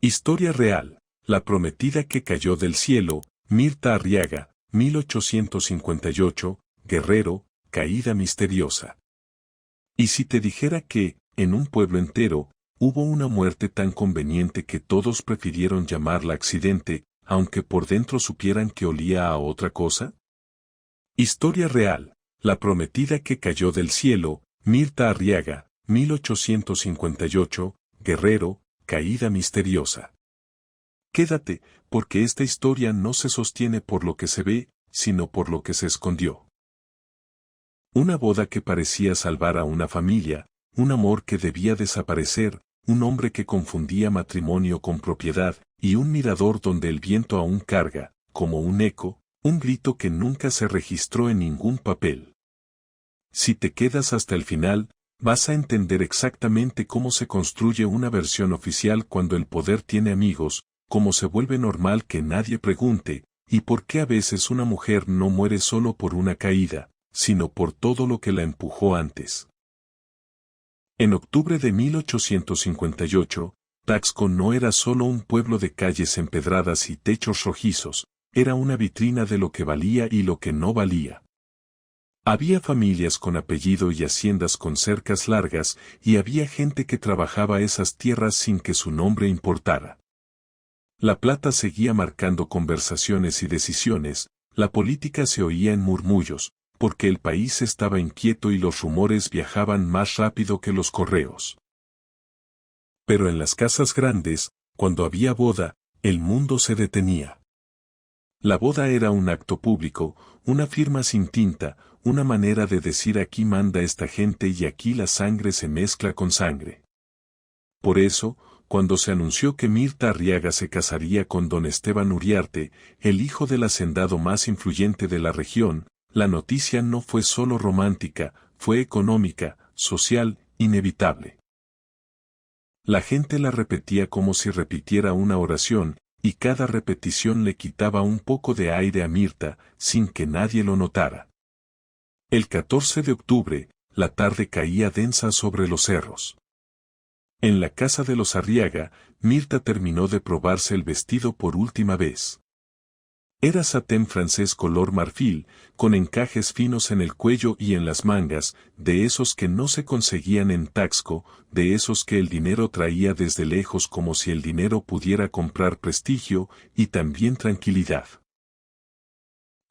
Historia real. La prometida que cayó del cielo, Mirta Arriaga, 1858, Guerrero, caída misteriosa. ¿Y si te dijera que, en un pueblo entero, hubo una muerte tan conveniente que todos prefirieron llamarla accidente, aunque por dentro supieran que olía a otra cosa? Historia real. La prometida que cayó del cielo, Mirta Arriaga, 1858, Guerrero, caída misteriosa. Quédate, porque esta historia no se sostiene por lo que se ve, sino por lo que se escondió. Una boda que parecía salvar a una familia, un amor que debía desaparecer, un hombre que confundía matrimonio con propiedad, y un mirador donde el viento aún carga, como un eco, un grito que nunca se registró en ningún papel. Si te quedas hasta el final, vas a entender exactamente cómo se construye una versión oficial cuando el poder tiene amigos, cómo se vuelve normal que nadie pregunte, y por qué a veces una mujer no muere solo por una caída, sino por todo lo que la empujó antes. En octubre de 1858, Taxco no era solo un pueblo de calles empedradas y techos rojizos, era una vitrina de lo que valía y lo que no valía. Había familias con apellido y haciendas con cercas largas, y había gente que trabajaba esas tierras sin que su nombre importara. La plata seguía marcando conversaciones y decisiones, la política se oía en murmullos, porque el país estaba inquieto y los rumores viajaban más rápido que los correos. Pero en las casas grandes, cuando había boda, el mundo se detenía. La boda era un acto público, una firma sin tinta, una manera de decir aquí manda esta gente y aquí la sangre se mezcla con sangre. Por eso, cuando se anunció que Mirta Arriaga se casaría con don Esteban Uriarte, el hijo del hacendado más influyente de la región, la noticia no fue solo romántica, fue económica, social, inevitable. La gente la repetía como si repitiera una oración, y cada repetición le quitaba un poco de aire a Mirta, sin que nadie lo notara. El 14 de octubre, la tarde caía densa sobre los cerros. En la casa de los Arriaga, Mirta terminó de probarse el vestido por última vez. Era satén francés color marfil, con encajes finos en el cuello y en las mangas, de esos que no se conseguían en Taxco, de esos que el dinero traía desde lejos como si el dinero pudiera comprar prestigio y también tranquilidad.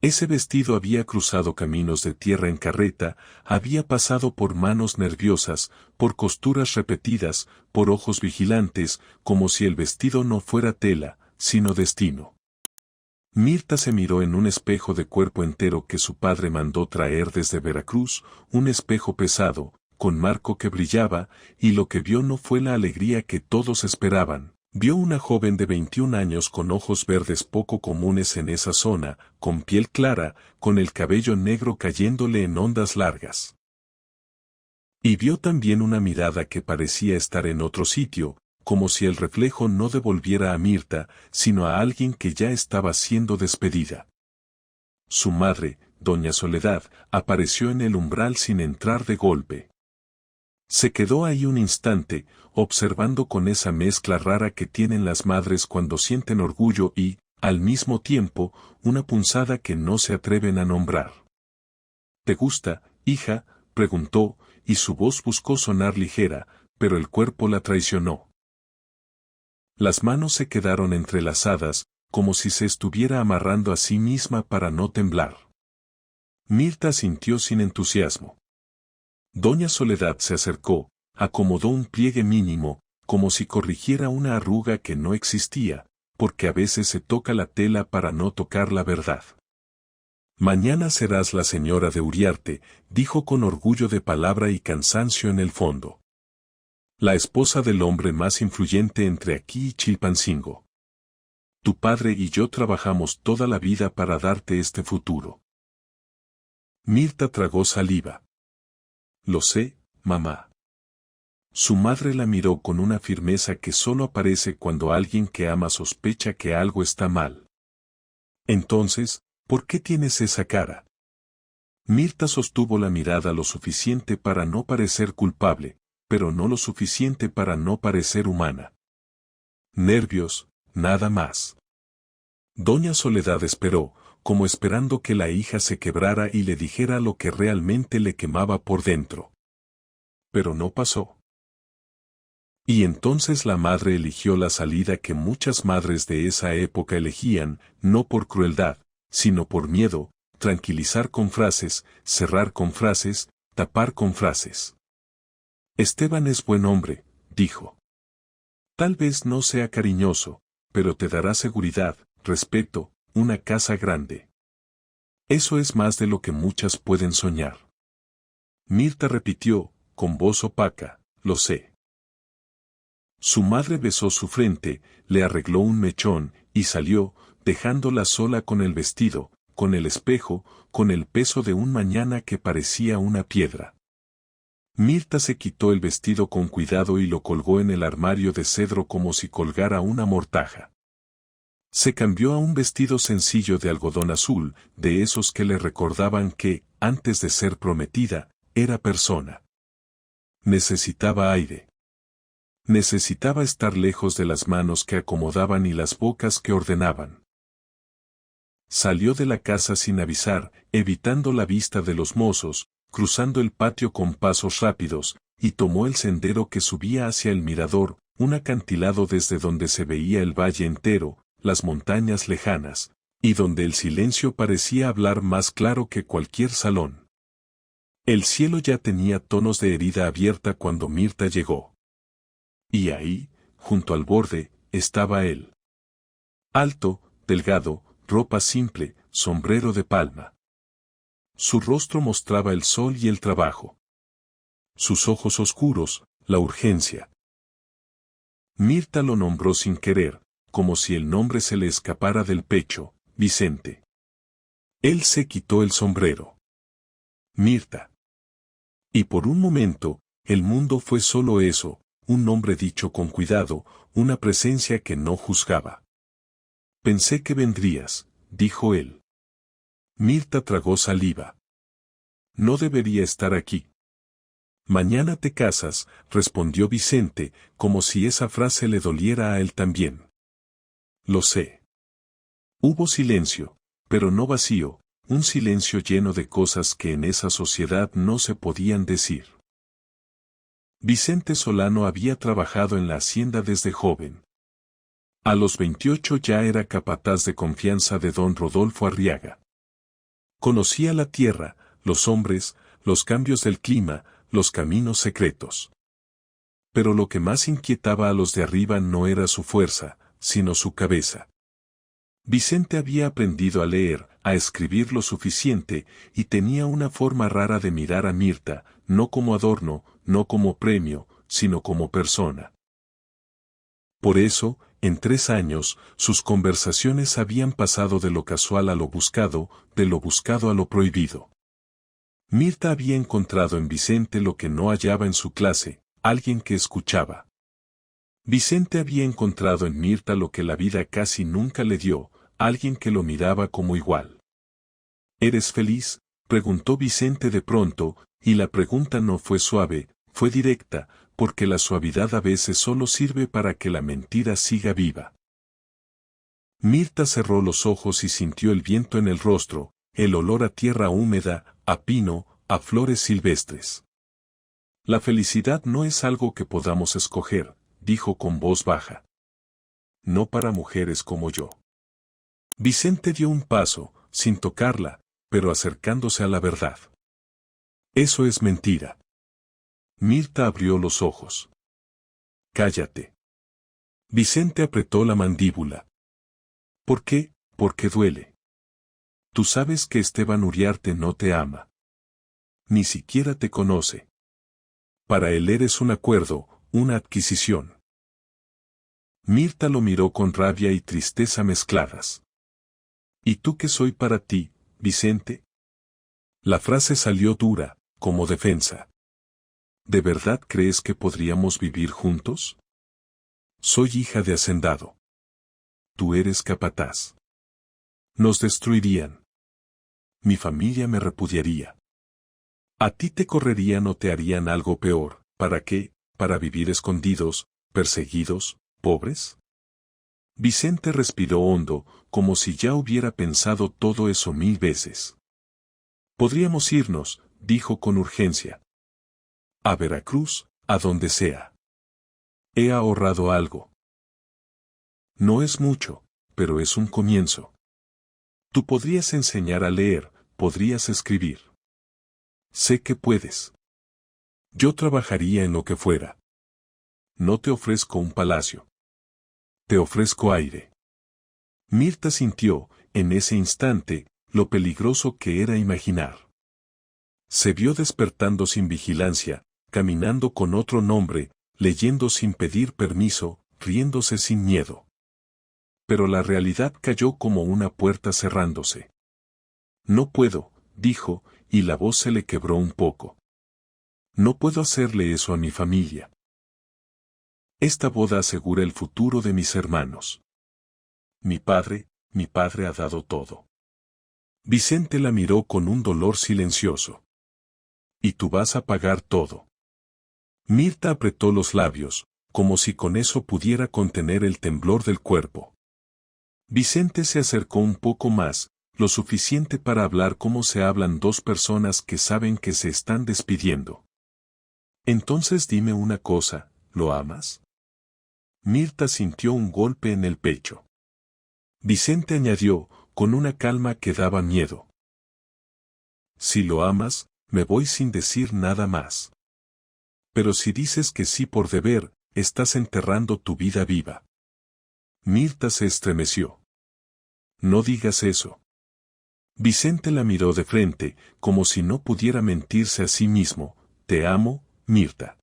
Ese vestido había cruzado caminos de tierra en carreta, había pasado por manos nerviosas, por costuras repetidas, por ojos vigilantes, como si el vestido no fuera tela, sino destino. Mirta se miró en un espejo de cuerpo entero que su padre mandó traer desde Veracruz, un espejo pesado, con marco que brillaba, y lo que vio no fue la alegría que todos esperaban. Vio una joven de 21 años con ojos verdes poco comunes en esa zona, con piel clara, con el cabello negro cayéndole en ondas largas. Y vio también una mirada que parecía estar en otro sitio, como si el reflejo no devolviera a Mirta, sino a alguien que ya estaba siendo despedida. Su madre, doña Soledad, apareció en el umbral sin entrar de golpe. Se quedó ahí un instante, observando con esa mezcla rara que tienen las madres cuando sienten orgullo y, al mismo tiempo, una punzada que no se atreven a nombrar. ¿Te gusta, hija?, preguntó, y su voz buscó sonar ligera, pero el cuerpo la traicionó. Las manos se quedaron entrelazadas, como si se estuviera amarrando a sí misma para no temblar. Mirta sintió sin entusiasmo. Doña Soledad se acercó, acomodó un pliegue mínimo, como si corrigiera una arruga que no existía, porque a veces se toca la tela para no tocar la verdad. Mañana serás la señora de Uriarte, dijo con orgullo de palabra y cansancio en el fondo. La esposa del hombre más influyente entre aquí y Chilpancingo. Tu padre y yo trabajamos toda la vida para darte este futuro. Mirta tragó saliva. Lo sé, mamá. Su madre la miró con una firmeza que solo aparece cuando alguien que ama sospecha que algo está mal. Entonces, ¿por qué tienes esa cara? Mirta sostuvo la mirada lo suficiente para no parecer culpable, pero no lo suficiente para no parecer humana. Nervios, nada más. Doña Soledad esperó, como esperando que la hija se quebrara y le dijera lo que realmente le quemaba por dentro. Pero no pasó. Y entonces la madre eligió la salida que muchas madres de esa época elegían, no por crueldad, sino por miedo, tranquilizar con frases, cerrar con frases, tapar con frases. Esteban es buen hombre, dijo. Tal vez no sea cariñoso, pero te dará seguridad, respeto, una casa grande. Eso es más de lo que muchas pueden soñar. Mirta repitió, con voz opaca, lo sé. Su madre besó su frente, le arregló un mechón, y salió, dejándola sola con el vestido, con el espejo, con el peso de un mañana que parecía una piedra. Mirta se quitó el vestido con cuidado y lo colgó en el armario de cedro como si colgara una mortaja. Se cambió a un vestido sencillo de algodón azul, de esos que le recordaban que, antes de ser prometida, era persona. Necesitaba aire. Necesitaba estar lejos de las manos que acomodaban y las bocas que ordenaban. Salió de la casa sin avisar, evitando la vista de los mozos, cruzando el patio con pasos rápidos, y tomó el sendero que subía hacia el mirador, un acantilado desde donde se veía el valle entero, las montañas lejanas, y donde el silencio parecía hablar más claro que cualquier salón. El cielo ya tenía tonos de herida abierta cuando Mirta llegó. Y ahí, junto al borde, estaba él. Alto, delgado, ropa simple, sombrero de palma. Su rostro mostraba el sol y el trabajo. Sus ojos oscuros, la urgencia. Mirta lo nombró sin querer, como si el nombre se le escapara del pecho, Vicente. Él se quitó el sombrero. Mirta. Y por un momento, el mundo fue solo eso, un nombre dicho con cuidado, una presencia que no juzgaba. Pensé que vendrías, dijo él. Mirta tragó saliva. No debería estar aquí. Mañana te casas, respondió Vicente, como si esa frase le doliera a él también. Lo sé. Hubo silencio, pero no vacío, un silencio lleno de cosas que en esa sociedad no se podían decir. Vicente Solano había trabajado en la hacienda desde joven. A los 28 ya era capataz de confianza de don Rodolfo Arriaga. Conocía la tierra, los hombres, los cambios del clima, los caminos secretos. Pero lo que más inquietaba a los de arriba no era su fuerza, sino su cabeza. Vicente había aprendido a leer, a escribir lo suficiente, y tenía una forma rara de mirar a Mirta, no como adorno, no como premio, sino como persona. Por eso, en 3 años, sus conversaciones habían pasado de lo casual a lo buscado, de lo buscado a lo prohibido. Mirta había encontrado en Vicente lo que no hallaba en su clase, alguien que escuchaba. Vicente había encontrado en Mirta lo que la vida casi nunca le dio, alguien que lo miraba como igual. ¿Eres feliz?, preguntó Vicente de pronto, y la pregunta no fue suave, fue directa, porque la suavidad a veces solo sirve para que la mentira siga viva. Mirta cerró los ojos y sintió el viento en el rostro, el olor a tierra húmeda, a pino, a flores silvestres. La felicidad no es algo que podamos escoger, dijo con voz baja. No para mujeres como yo. Vicente dio un paso, sin tocarla, pero acercándose a la verdad. Eso es mentira. Mirta abrió los ojos. Cállate. Vicente apretó la mandíbula. ¿Por qué? Porque duele. Tú sabes que Esteban Uriarte no te ama. Ni siquiera te conoce. Para él eres un acuerdo, una adquisición. Mirta lo miró con rabia y tristeza mezcladas. ¿Y tú qué soy para ti, Vicente? La frase salió dura, como defensa. ¿De verdad crees que podríamos vivir juntos? Soy hija de hacendado. Tú eres capataz. Nos destruirían. Mi familia me repudiaría. A ti te correrían o te harían algo peor. ¿Para qué? ¿Para vivir escondidos, perseguidos, pobres? Vicente respiró hondo, como si ya hubiera pensado todo eso 1000 veces. Podríamos irnos, dijo con urgencia. A Veracruz, a donde sea. He ahorrado algo. No es mucho, pero es un comienzo. Tú podrías enseñar a leer, podrías escribir. Sé que puedes. Yo trabajaría en lo que fuera. No te ofrezco un palacio. Te ofrezco aire. Mirta sintió, en ese instante, lo peligroso que era imaginar. Se vio despertando sin vigilancia, caminando con otro nombre, leyendo sin pedir permiso, riéndose sin miedo. Pero la realidad cayó como una puerta cerrándose. No puedo, dijo, y la voz se le quebró un poco. No puedo hacerle eso a mi familia. Esta boda asegura el futuro de mis hermanos. Mi padre ha dado todo. Vicente la miró con un dolor silencioso. Y tú vas a pagar todo. Mirta apretó los labios, como si con eso pudiera contener el temblor del cuerpo. Vicente se acercó un poco más, lo suficiente para hablar como se hablan dos personas que saben que se están despidiendo. Entonces dime una cosa, ¿lo amas? Mirta sintió un golpe en el pecho. Vicente añadió, con una calma que daba miedo. Si lo amas, me voy sin decir nada más. Pero si dices que sí por deber, estás enterrando tu vida viva. Mirta se estremeció. No digas eso. Vicente la miró de frente, como si no pudiera mentirse a sí mismo. Te amo, Mirta.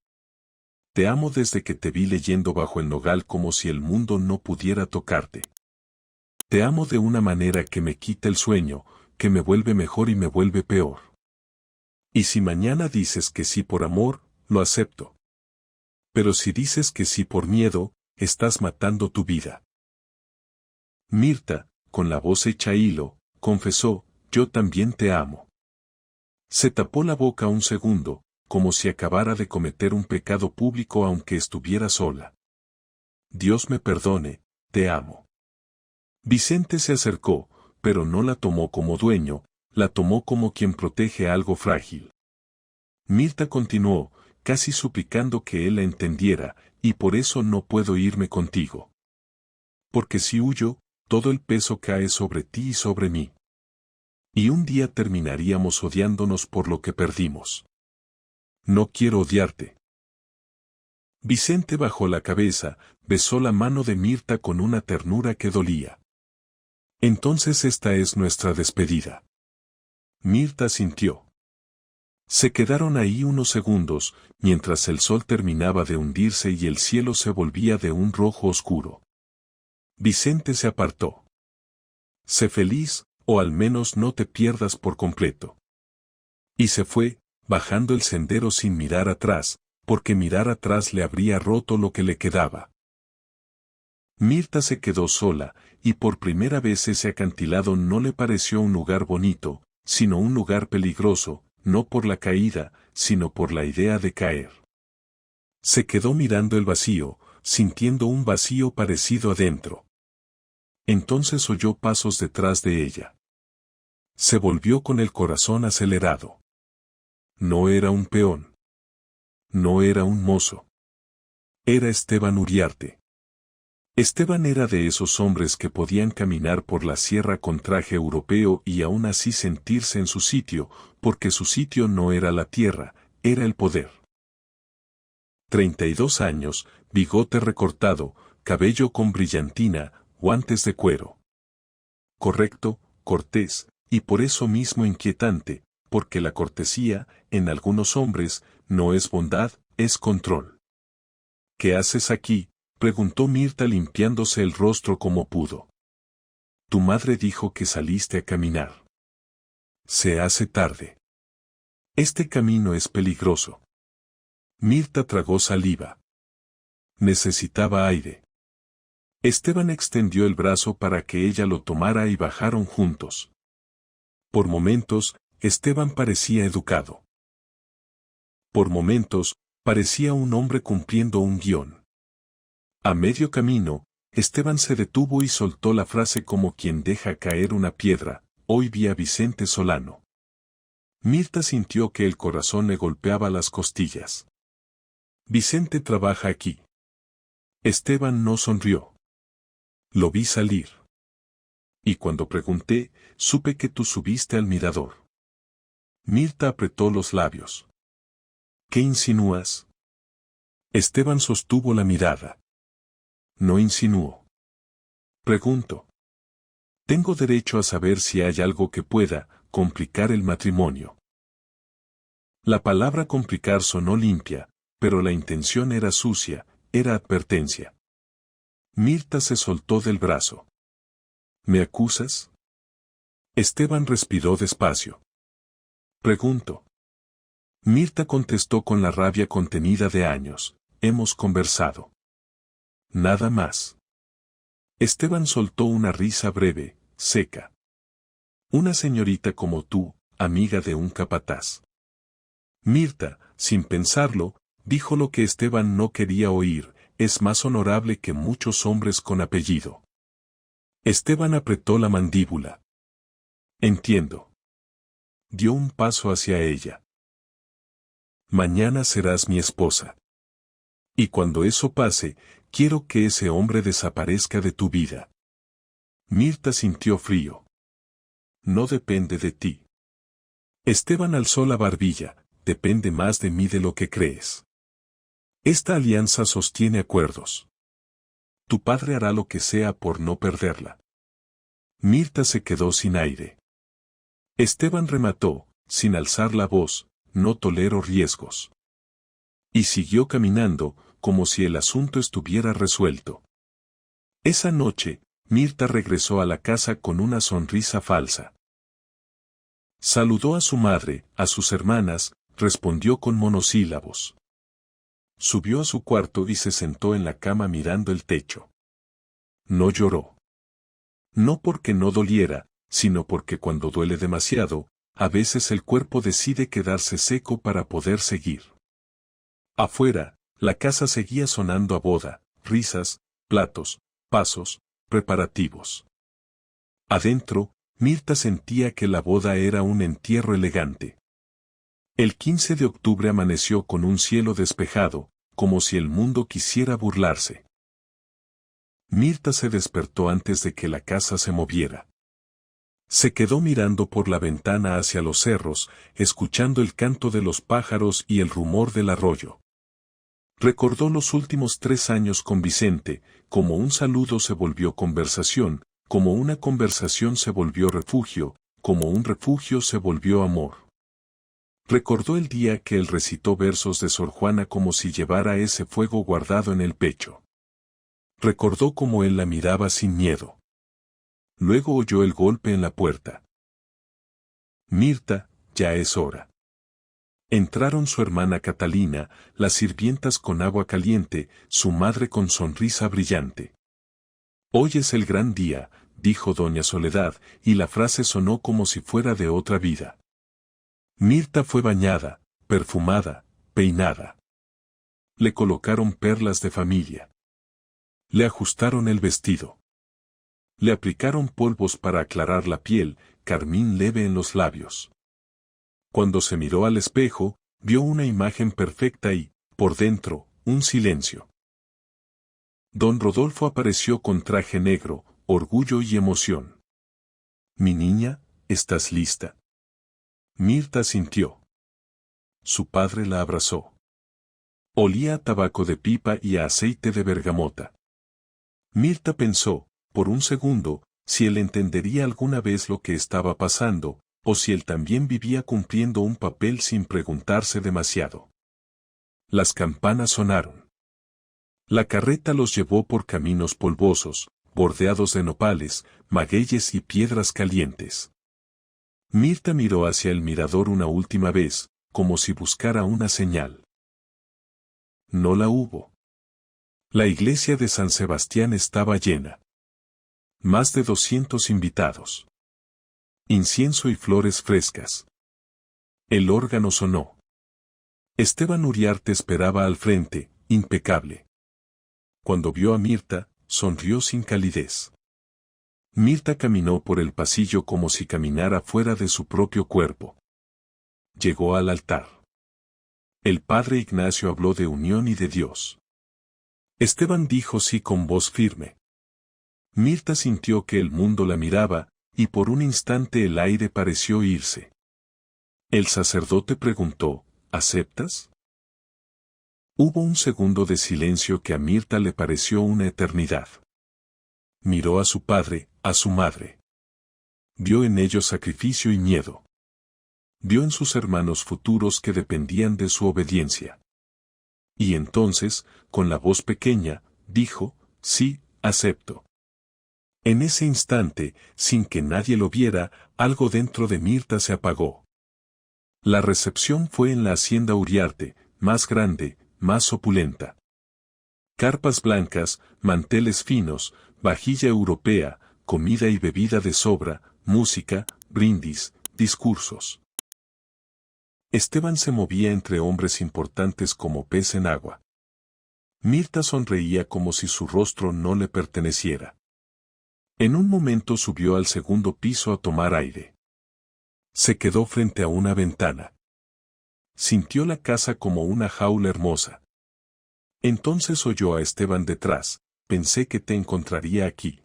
Te amo desde que te vi leyendo bajo el nogal como si el mundo no pudiera tocarte. Te amo de una manera que me quita el sueño, que me vuelve mejor y me vuelve peor. Y si mañana dices que sí por amor, lo acepto. Pero si dices que sí por miedo, estás matando tu vida. Mirta, con la voz hecha hilo, confesó, yo también te amo. Se tapó la boca un segundo, como si acabara de cometer un pecado público aunque estuviera sola. Dios me perdone, te amo. Vicente se acercó, pero no la tomó como dueño, la tomó como quien protege algo frágil. Mirta continuó, casi suplicando que él la entendiera, y por eso no puedo irme contigo. Porque si huyo, todo el peso cae sobre ti y sobre mí. Y un día terminaríamos odiándonos por lo que perdimos. No quiero odiarte. Vicente bajó la cabeza, besó la mano de Mirta con una ternura que dolía. Entonces esta es nuestra despedida. Mirta sintió. Se quedaron ahí unos segundos, mientras el sol terminaba de hundirse y el cielo se volvía de un rojo oscuro. Vicente se apartó. Sé feliz, o al menos no te pierdas por completo. Y se fue, bajando el sendero sin mirar atrás, porque mirar atrás le habría roto lo que le quedaba. Mirta se quedó sola, y por primera vez ese acantilado no le pareció un lugar bonito, sino un lugar peligroso, no por la caída, sino por la idea de caer. Se quedó mirando el vacío, sintiendo un vacío parecido adentro. Entonces oyó pasos detrás de ella. Se volvió con el corazón acelerado. No era un peón. No era un mozo. Era Esteban Uriarte. Esteban era de esos hombres que podían caminar por la sierra con traje europeo y aún así sentirse en su sitio, porque su sitio no era la tierra, era el poder. 32 años, bigote recortado, cabello con brillantina, guantes de cuero. Correcto, cortés, y por eso mismo inquietante, porque la cortesía, en algunos hombres, no es bondad, es control. ¿Qué haces aquí?, preguntó Mirta limpiándose el rostro como pudo. Tu madre dijo que saliste a caminar. Se hace tarde. Este camino es peligroso. Mirta tragó saliva. Necesitaba aire. Esteban extendió el brazo para que ella lo tomara y bajaron juntos. Por momentos, Esteban parecía educado. Por momentos, parecía un hombre cumpliendo un guión. A medio camino, Esteban se detuvo y soltó la frase como quien deja caer una piedra: hoy vi a Vicente Solano. Mirta sintió que el corazón le golpeaba las costillas. Vicente trabaja aquí. Esteban no sonrió. Lo vi salir. Y cuando pregunté, supe que tú subiste al mirador. Mirta apretó los labios. ¿Qué insinúas? Esteban sostuvo la mirada. No insinúo. Pregunto. Tengo derecho a saber si hay algo que pueda complicar el matrimonio. La palabra complicar sonó limpia, pero la intención era sucia, era advertencia. Mirta se soltó del brazo. ¿Me acusas? Esteban respiró despacio. Pregunto. Mirta contestó con la rabia contenida de años: hemos conversado. Nada más. Esteban soltó una risa breve, seca. Una señorita como tú, amiga de un capataz. Mirta, sin pensarlo, dijo lo que Esteban no quería oír: es más honorable que muchos hombres con apellido. Esteban apretó la mandíbula. Entiendo. Dio un paso hacia ella. Mañana serás mi esposa. Y cuando eso pase, quiero que ese hombre desaparezca de tu vida. Mirta sintió frío. No depende de ti. Esteban alzó la barbilla: depende más de mí de lo que crees. Esta alianza sostiene acuerdos. Tu padre hará lo que sea por no perderla. Mirta se quedó sin aire. Esteban remató, sin alzar la voz: no tolero riesgos. Y siguió caminando, como si el asunto estuviera resuelto. Esa noche, Mirta regresó a la casa con una sonrisa falsa. Saludó a su madre, a sus hermanas, respondió con monosílabos. Subió a su cuarto y se sentó en la cama mirando el techo. No lloró. No porque no doliera, sino porque cuando duele demasiado, a veces el cuerpo decide quedarse seco para poder seguir. Afuera, la casa seguía sonando a boda: risas, platos, pasos, preparativos. Adentro, Mirta sentía que la boda era un entierro elegante. El 15 de octubre amaneció con un cielo despejado, como si el mundo quisiera burlarse. Mirta se despertó antes de que la casa se moviera. Se quedó mirando por la ventana hacia los cerros, escuchando el canto de los pájaros y el rumor del arroyo. Recordó los últimos 3 años con Vicente: como un saludo se volvió conversación, como una conversación se volvió refugio, como un refugio se volvió amor. Recordó el día que él recitó versos de Sor Juana como si llevara ese fuego guardado en el pecho. Recordó cómo él la miraba sin miedo. Luego oyó el golpe en la puerta. Mirta, ya es hora. Entraron su hermana Catalina, las sirvientas con agua caliente, su madre con sonrisa brillante. Hoy es el gran día, dijo doña Soledad, y la frase sonó como si fuera de otra vida. Mirta fue bañada, perfumada, peinada. Le colocaron perlas de familia. Le ajustaron el vestido. Le aplicaron polvos para aclarar la piel, carmín leve en los labios. Cuando se miró al espejo, vio una imagen perfecta y, por dentro, un silencio. Don Rodolfo apareció con traje negro, orgullo y emoción. «Mi niña, ¿estás lista?». Mirta sintió. Su padre la abrazó. Olía a tabaco de pipa y a aceite de bergamota. Mirta pensó, por un segundo, si él entendería alguna vez lo que estaba pasando, o si él también vivía cumpliendo un papel sin preguntarse demasiado. Las campanas sonaron. La carreta los llevó por caminos polvosos, bordeados de nopales, magueyes y piedras calientes. Mirta miró hacia el mirador una última vez, como si buscara una señal. No la hubo. La iglesia de San Sebastián estaba llena. Más de 200 invitados. Incienso y flores frescas. El órgano sonó. Esteban Uriarte esperaba al frente, impecable. Cuando vio a Mirta, sonrió sin calidez. Mirta caminó por el pasillo como si caminara fuera de su propio cuerpo. Llegó al altar. El padre Ignacio habló de unión y de Dios. Esteban dijo sí con voz firme. Mirta sintió que el mundo la miraba, y por un instante el aire pareció irse. El sacerdote preguntó, ¿aceptas? Hubo un segundo de silencio que a Mirta le pareció una eternidad. Miró a su padre, a su madre. Vio en ellos sacrificio y miedo. Vio en sus hermanos futuros que dependían de su obediencia. Y entonces, con la voz pequeña, dijo, sí, acepto. En ese instante, sin que nadie lo viera, algo dentro de Mirta se apagó. La recepción fue en la hacienda Uriarte, más grande, más opulenta. Carpas blancas, manteles finos, vajilla europea, comida y bebida de sobra, música, brindis, discursos. Esteban se movía entre hombres importantes como pez en agua. Mirta sonreía como si su rostro no le perteneciera. En un momento subió al segundo piso a tomar aire. Se quedó frente a una ventana. Sintió la casa como una jaula hermosa. Entonces oyó a Esteban detrás, pensé que te encontraría aquí.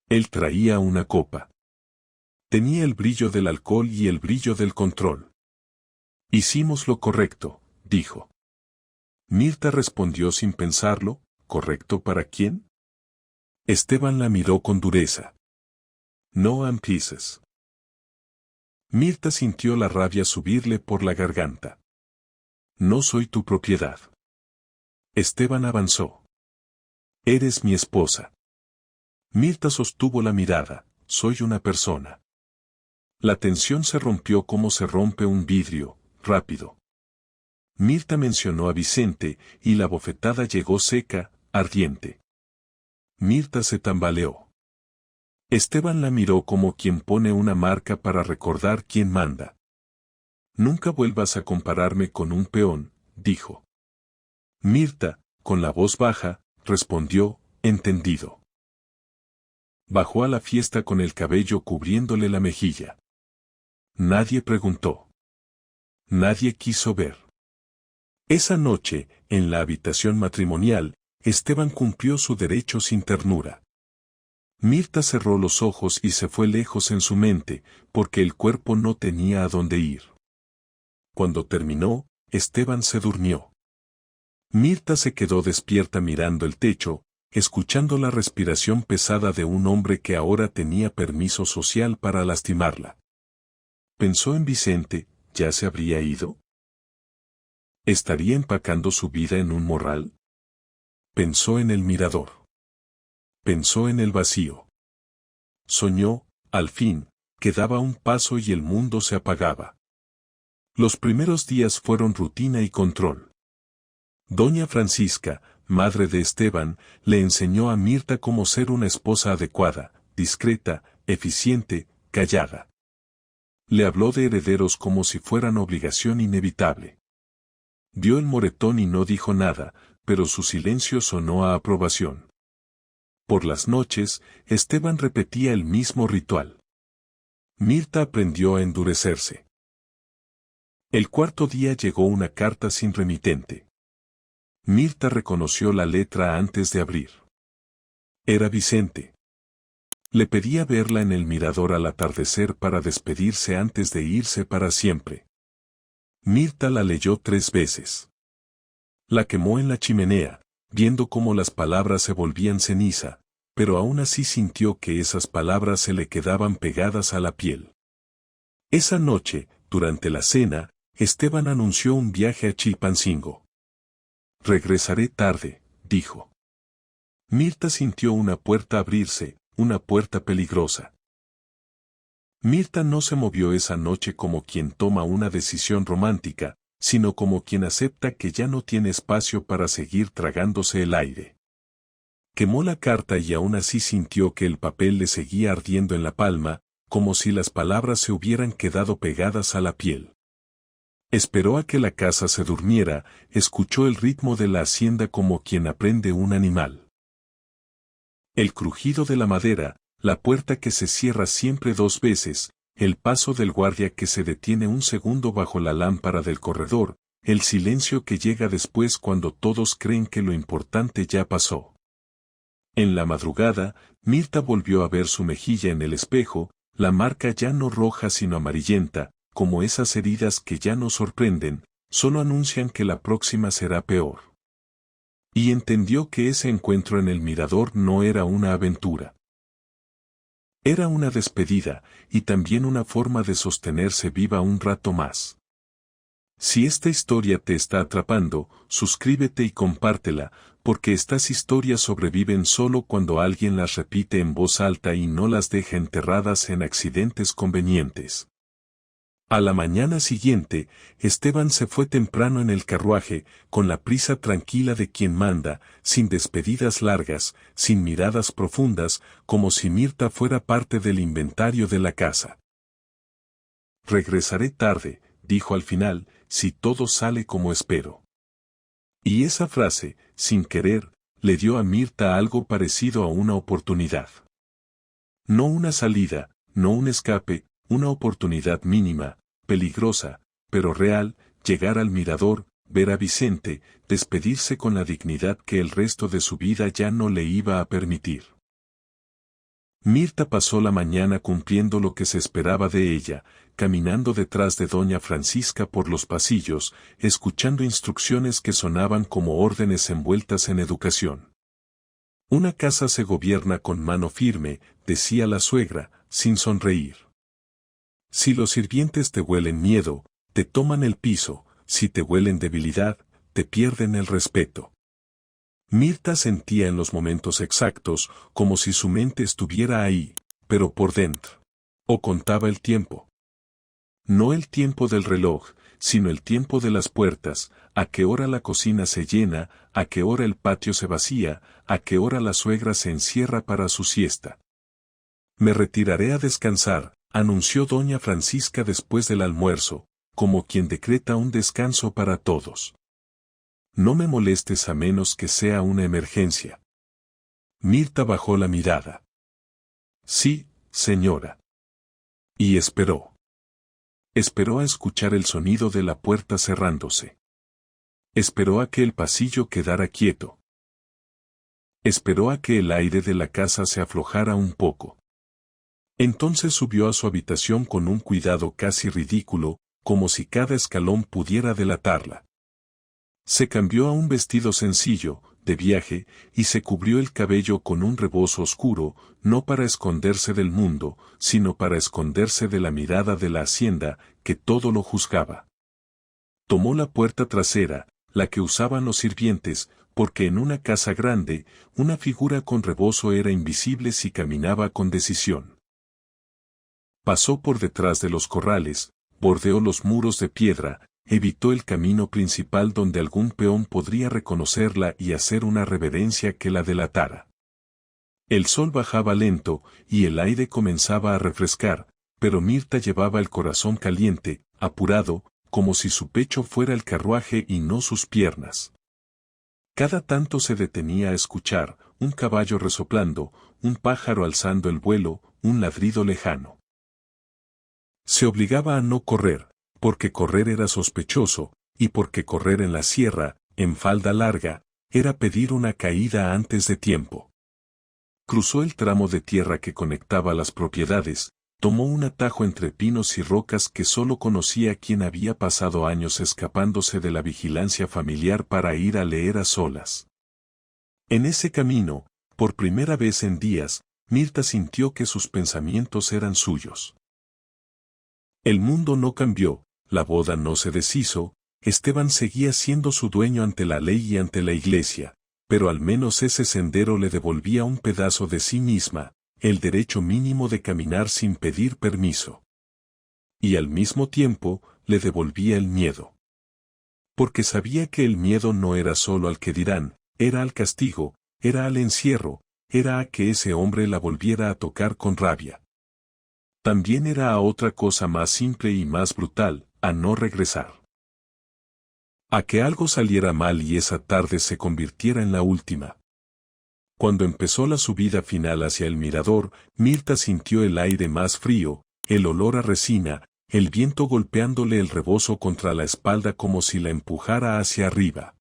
Él traía una copa. Tenía el brillo del alcohol y el brillo del control. Hicimos lo correcto, dijo. Mirta respondió sin pensarlo, ¿correcto para quién? Esteban la miró con dureza. No empieces. Mirta sintió la rabia subirle por la garganta. No soy tu propiedad. Esteban avanzó. Eres mi esposa. Mirta sostuvo la mirada, soy una persona. La tensión se rompió como se rompe un vidrio, rápido. Mirta mencionó a Vicente, y la bofetada llegó seca, ardiente. Mirta se tambaleó. Esteban la miró como quien pone una marca para recordar quién manda. Nunca vuelvas a compararme con un peón, dijo. Mirta, con la voz baja, respondió, entendido. Bajó a la fiesta con el cabello cubriéndole la mejilla. Nadie preguntó. Nadie quiso ver. Esa noche, en la habitación matrimonial, Esteban cumplió su derecho sin ternura. Mirta cerró los ojos y se fue lejos en su mente, porque el cuerpo no tenía a dónde ir. Cuando terminó, Esteban se durmió. Mirta se quedó despierta mirando el techo, escuchando la respiración pesada de un hombre que ahora tenía permiso social para lastimarla. Pensó en Vicente, ¿ya se habría ido? ¿Estaría empacando su vida en un morral? Pensó en el mirador. Pensó en el vacío. Soñó, al fin, que daba un paso y el mundo se apagaba. Los primeros días fueron rutina y control. Doña Francisca, madre de Esteban, le enseñó a Mirta cómo ser una esposa adecuada, discreta, eficiente, callada. Le habló de herederos como si fueran obligación inevitable. Vio el moretón y no dijo nada, pero su silencio sonó a aprobación. Por las noches, Esteban repetía el mismo ritual. Mirta aprendió a endurecerse. El cuarto día llegó una carta sin remitente. Mirta reconoció la letra antes de abrir. Era Vicente. Le pedía verla en el mirador al atardecer para despedirse antes de irse para siempre. Mirta la leyó 3 veces. La quemó en la chimenea, viendo cómo las palabras se volvían ceniza, pero aún así sintió que esas palabras se le quedaban pegadas a la piel. Esa noche, durante la cena, Esteban anunció un viaje a Chilpancingo. Regresaré tarde, dijo. Mirta sintió una puerta abrirse, una puerta peligrosa. Mirta no se movió esa noche como quien toma una decisión romántica, sino como quien acepta que ya no tiene espacio para seguir tragándose el aire. Quemó la carta y aún así sintió que el papel le seguía ardiendo en la palma, como si las palabras se hubieran quedado pegadas a la piel. Esperó a que la casa se durmiera, escuchó el ritmo de la hacienda como quien aprende un animal. El crujido de la madera, la puerta que se cierra siempre 2 veces, el paso del guardia que se detiene un segundo bajo la lámpara del corredor, el silencio que llega después cuando todos creen que lo importante ya pasó. En la madrugada, Mirta volvió a ver su mejilla en el espejo, la marca ya no roja sino amarillenta, como esas heridas que ya no sorprenden, solo anuncian que la próxima será peor. Y entendió que ese encuentro en el mirador no era una aventura. Era una despedida, y también una forma de sostenerse viva un rato más. Si esta historia te está atrapando, suscríbete y compártela, porque estas historias sobreviven solo cuando alguien las repite en voz alta y no las deja enterradas en accidentes convenientes. A la mañana siguiente, Esteban se fue temprano en el carruaje, con la prisa tranquila de quien manda, sin despedidas largas, sin miradas profundas, como si Mirta fuera parte del inventario de la casa. Regresaré tarde, dijo al final, si todo sale como espero. Y esa frase, sin querer, le dio a Mirta algo parecido a una oportunidad. No una salida, no un escape, una oportunidad mínima, peligrosa, pero real, llegar al mirador, ver a Vicente, despedirse con la dignidad que el resto de su vida ya no le iba a permitir. Mirta pasó la mañana cumpliendo lo que se esperaba de ella, caminando detrás de doña Francisca por los pasillos, escuchando instrucciones que sonaban como órdenes envueltas en educación. Una casa se gobierna con mano firme, decía la suegra, sin sonreír. Si los sirvientes te huelen miedo, te toman el piso, si te huelen debilidad, te pierden el respeto. Mirta sentía en los momentos exactos como si su mente estuviera ahí, pero por dentro. O contaba el tiempo. No el tiempo del reloj, sino el tiempo de las puertas, a qué hora la cocina se llena, a qué hora el patio se vacía, a qué hora la suegra se encierra para su siesta. Me retiraré a descansar, anunció doña Francisca después del almuerzo, como quien decreta un descanso para todos. No me molestes a menos que sea una emergencia. Mirta bajó la mirada. Sí, señora. Y esperó. Esperó a escuchar el sonido de la puerta cerrándose. Esperó a que el pasillo quedara quieto. Esperó a que el aire de la casa se aflojara un poco. Entonces subió a su habitación con un cuidado casi ridículo, como si cada escalón pudiera delatarla. Se cambió a un vestido sencillo, de viaje, y se cubrió el cabello con un rebozo oscuro, no para esconderse del mundo, sino para esconderse de la mirada de la hacienda, que todo lo juzgaba. Tomó la puerta trasera, la que usaban los sirvientes, porque en una casa grande, una figura con rebozo era invisible si caminaba con decisión. Pasó por detrás de los corrales, bordeó los muros de piedra, evitó el camino principal donde algún peón podría reconocerla y hacer una reverencia que la delatara. El sol bajaba lento, y el aire comenzaba a refrescar, pero Mirta llevaba el corazón caliente, apurado, como si su pecho fuera el carruaje y no sus piernas. Cada tanto se detenía a escuchar, un caballo resoplando, un pájaro alzando el vuelo, un ladrido lejano. Se obligaba a no correr, porque correr era sospechoso, y porque correr en la sierra, en falda larga, era pedir una caída antes de tiempo. Cruzó el tramo de tierra que conectaba las propiedades, tomó un atajo entre pinos y rocas que solo conocía quien había pasado años escapándose de la vigilancia familiar para ir a leer a solas. En ese camino, por primera vez en días, Mirta sintió que sus pensamientos eran suyos. El mundo no cambió, la boda no se deshizo, Esteban seguía siendo su dueño ante la ley y ante la iglesia, pero al menos ese sendero le devolvía un pedazo de sí misma, el derecho mínimo de caminar sin pedir permiso. Y al mismo tiempo, le devolvía el miedo. Porque sabía que el miedo no era solo al que dirán, era al castigo, era al encierro, era a que ese hombre la volviera a tocar con rabia. También era a otra cosa más simple y más brutal, a no regresar. A que algo saliera mal y esa tarde se convirtiera en la última. Cuando empezó la subida final hacia el mirador, Mirta sintió el aire más frío, el olor a resina, el viento golpeándole el rebozo contra la espalda como si la empujara hacia arriba.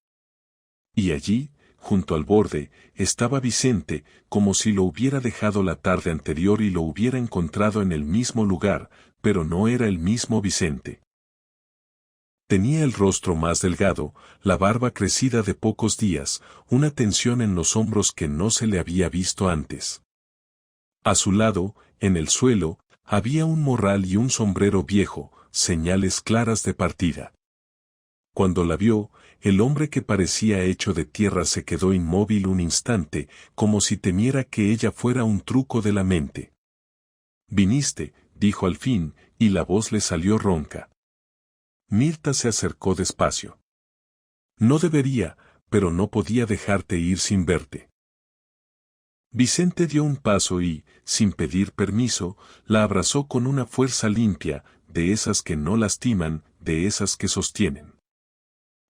Y allí, junto al borde, estaba Vicente, como si lo hubiera dejado la tarde anterior y lo hubiera encontrado en el mismo lugar, pero no era el mismo Vicente. Tenía el rostro más delgado, la barba crecida de pocos días, una tensión en los hombros que no se le había visto antes. A su lado, en el suelo, había un morral y un sombrero viejo, señales claras de partida. Cuando la vio, el hombre que parecía hecho de tierra se quedó inmóvil un instante, como si temiera que ella fuera un truco de la mente. «Viniste», dijo al fin, y la voz le salió ronca. Mirta se acercó despacio. «No debería, pero no podía dejarte ir sin verte». Vicente dio un paso y, sin pedir permiso, la abrazó con una fuerza limpia, de esas que no lastiman, de esas que sostienen.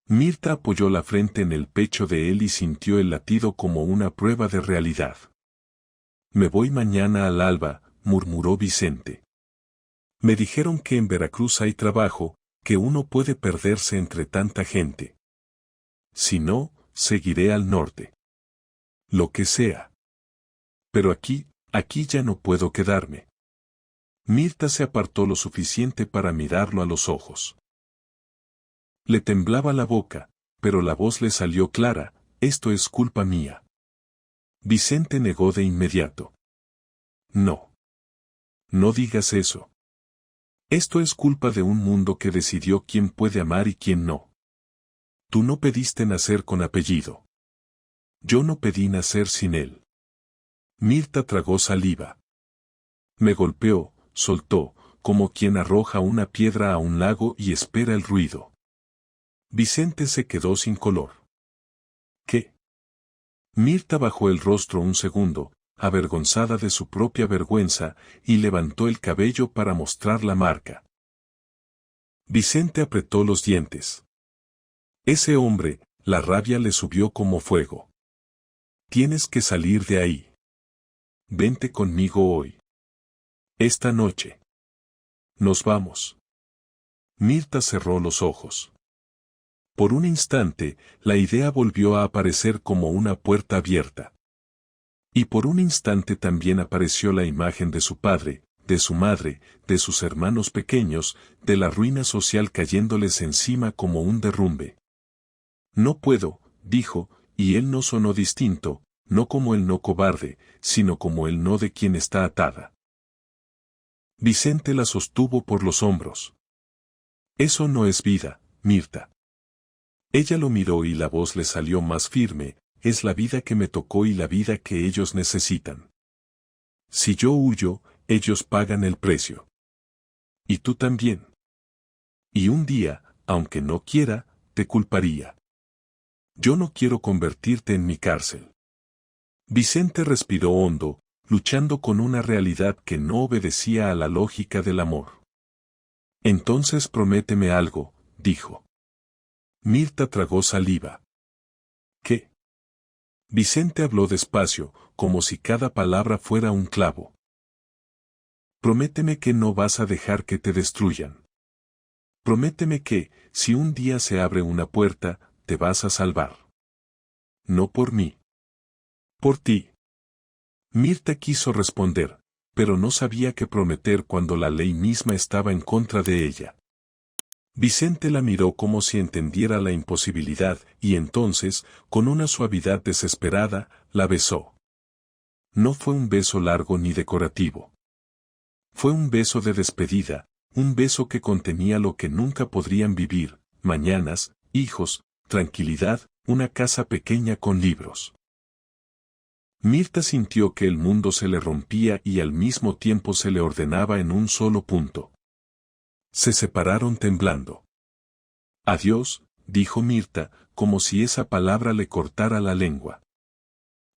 Mirta apoyó la frente en el pecho de él y sintió el latido como una prueba de realidad. «Me voy mañana al alba», murmuró Vicente. «Me dijeron que en Veracruz hay trabajo, que uno puede perderse entre tanta gente. Si no, seguiré al norte. Lo que sea. Pero aquí ya no puedo quedarme». Mirta se apartó lo suficiente para mirarlo a los ojos. Le temblaba la boca, pero la voz le salió clara: «Esto es culpa mía». Vicente negó de inmediato. «No. No digas eso. Esto es culpa de un mundo que decidió quién puede amar y quién no. Tú no pediste nacer con apellido. Yo no pedí nacer sin él». Mirta tragó saliva. «Me golpeó», soltó, como quien arroja una piedra a un lago y espera el ruido. Vicente se quedó sin color. «¿Qué?». Mirta bajó el rostro un segundo, avergonzada de su propia vergüenza, y levantó el cabello para mostrar la marca. Vicente apretó los dientes. Ese hombre, la rabia le subió como fuego. «Tienes que salir de ahí. Vente conmigo hoy. Esta noche. Nos vamos». Mirta cerró los ojos. Por un instante, la idea volvió a aparecer como una puerta abierta. Y por un instante también apareció la imagen de su padre, de su madre, de sus hermanos pequeños, de la ruina social cayéndoles encima como un derrumbe. «No puedo», dijo, y él no sonó distinto, no como el no cobarde, sino como el no de quien está atada. Vicente la sostuvo por los hombros. «Eso no es vida, Mirta». Ella lo miró y la voz le salió más firme: «Es la vida que me tocó y la vida que ellos necesitan. Si yo huyo, ellos pagan el precio. Y tú también. Y un día, aunque no quiera, te culparía. Yo no quiero convertirte en mi cárcel». Vicente respiró hondo, luchando con una realidad que no obedecía a la lógica del amor. «Entonces prométeme algo», dijo. Mirta tragó saliva. «¿Qué?». Vicente habló despacio, como si cada palabra fuera un clavo. «Prométeme que no vas a dejar que te destruyan. Prométeme que, si un día se abre una puerta, te vas a salvar. No por mí. Por ti». Mirta quiso responder, pero no sabía qué prometer cuando la ley misma estaba en contra de ella. Vicente la miró como si entendiera la imposibilidad, y entonces, con una suavidad desesperada, la besó. No fue un beso largo ni decorativo. Fue un beso de despedida, un beso que contenía lo que nunca podrían vivir: mañanas, hijos, tranquilidad, una casa pequeña con libros. Mirta sintió que el mundo se le rompía y al mismo tiempo se le ordenaba en un solo punto. Se separaron temblando. «Adiós», dijo Mirta, como si esa palabra le cortara la lengua.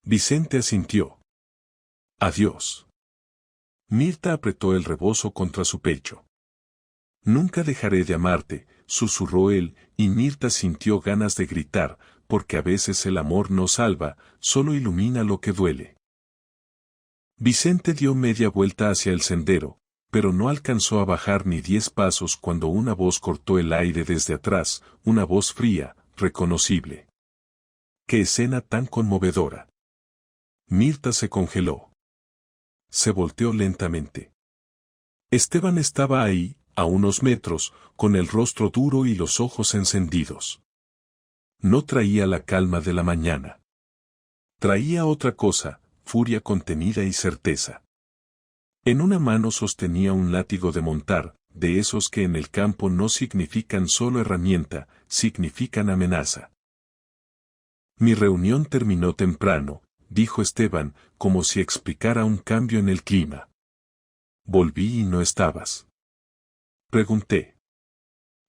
Vicente asintió. «Adiós». Mirta apretó el rebozo contra su pecho. «Nunca dejaré de amarte», susurró él, y Mirta sintió ganas de gritar, porque a veces el amor no salva, solo ilumina lo que duele. Vicente dio media vuelta hacia el sendero, pero no alcanzó a bajar ni 10 pasos cuando una voz cortó el aire desde atrás, una voz fría, reconocible. ¡Qué escena tan conmovedora! Mirta se congeló. Se volteó lentamente. Esteban estaba ahí, a unos metros, con el rostro duro y los ojos encendidos. No traía la calma de la mañana. Traía otra cosa, furia contenida y certeza. En una mano sostenía un látigo de montar, de esos que en el campo no significan solo herramienta, significan amenaza. Mi reunión terminó temprano, dijo Esteban, como si explicara un cambio en el clima. Volví y no estabas. Pregunté.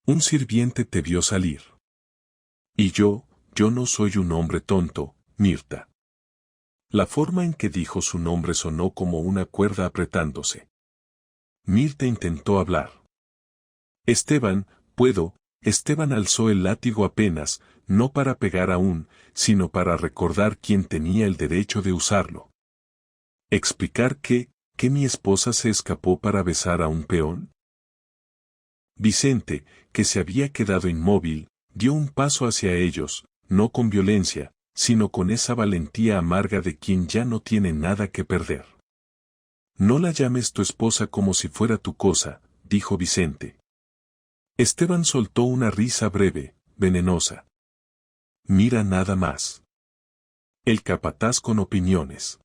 Un sirviente te vio salir. Y yo no soy un hombre tonto, Mirta. La forma en que dijo su nombre sonó como una cuerda apretándose. Mirta intentó hablar. Esteban, puedo. Esteban alzó el látigo apenas, no para pegar aún, sino para recordar quién tenía el derecho de usarlo. ¿Explicar que mi esposa se escapó para besar a un peón? Vicente, que se había quedado inmóvil, dio un paso hacia ellos, no con violencia, sino con esa valentía amarga de quien ya no tiene nada que perder. No la llames tu esposa como si fuera tu cosa, dijo Vicente. Esteban soltó una risa breve, venenosa. Mira nada más. El capataz con opiniones.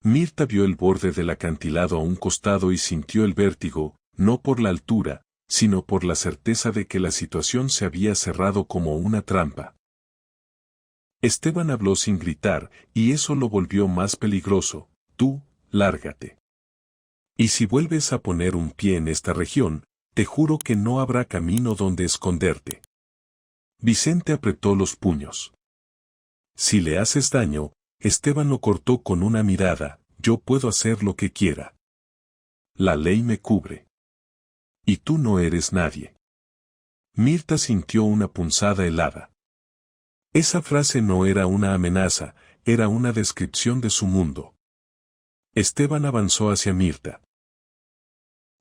Mirta vio el borde del acantilado a un costado y sintió el vértigo, no por la altura, sino por la certeza de que la situación se había cerrado como una trampa. Esteban habló sin gritar, y eso lo volvió más peligroso. Tú, lárgate. Y si vuelves a poner un pie en esta región, te juro que no habrá camino donde esconderte. Vicente apretó los puños. Si le haces daño, Esteban lo cortó con una mirada, yo puedo hacer lo que quiera. La ley me cubre. Y tú no eres nadie. Mirta sintió una punzada helada. Esa frase no era una amenaza, era una descripción de su mundo. Esteban avanzó hacia Mirta.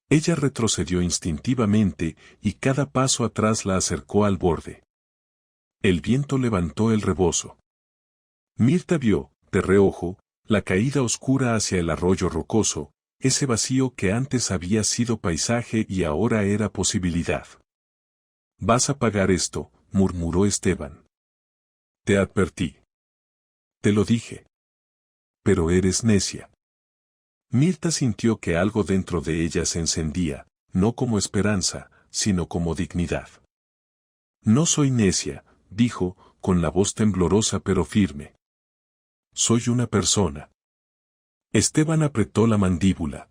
Ella retrocedió instintivamente y cada paso atrás la acercó al borde. El viento levantó el rebozo. Mirta vio, de reojo, la caída oscura hacia el arroyo rocoso, ese vacío que antes había sido paisaje y ahora era posibilidad. Vas a pagar esto, murmuró Esteban. Te advertí. Te lo dije. Pero eres necia. Mirta sintió que algo dentro de ella se encendía, no como esperanza, sino como dignidad. No soy necia, dijo, con la voz temblorosa pero firme. Soy una persona. Esteban apretó la mandíbula.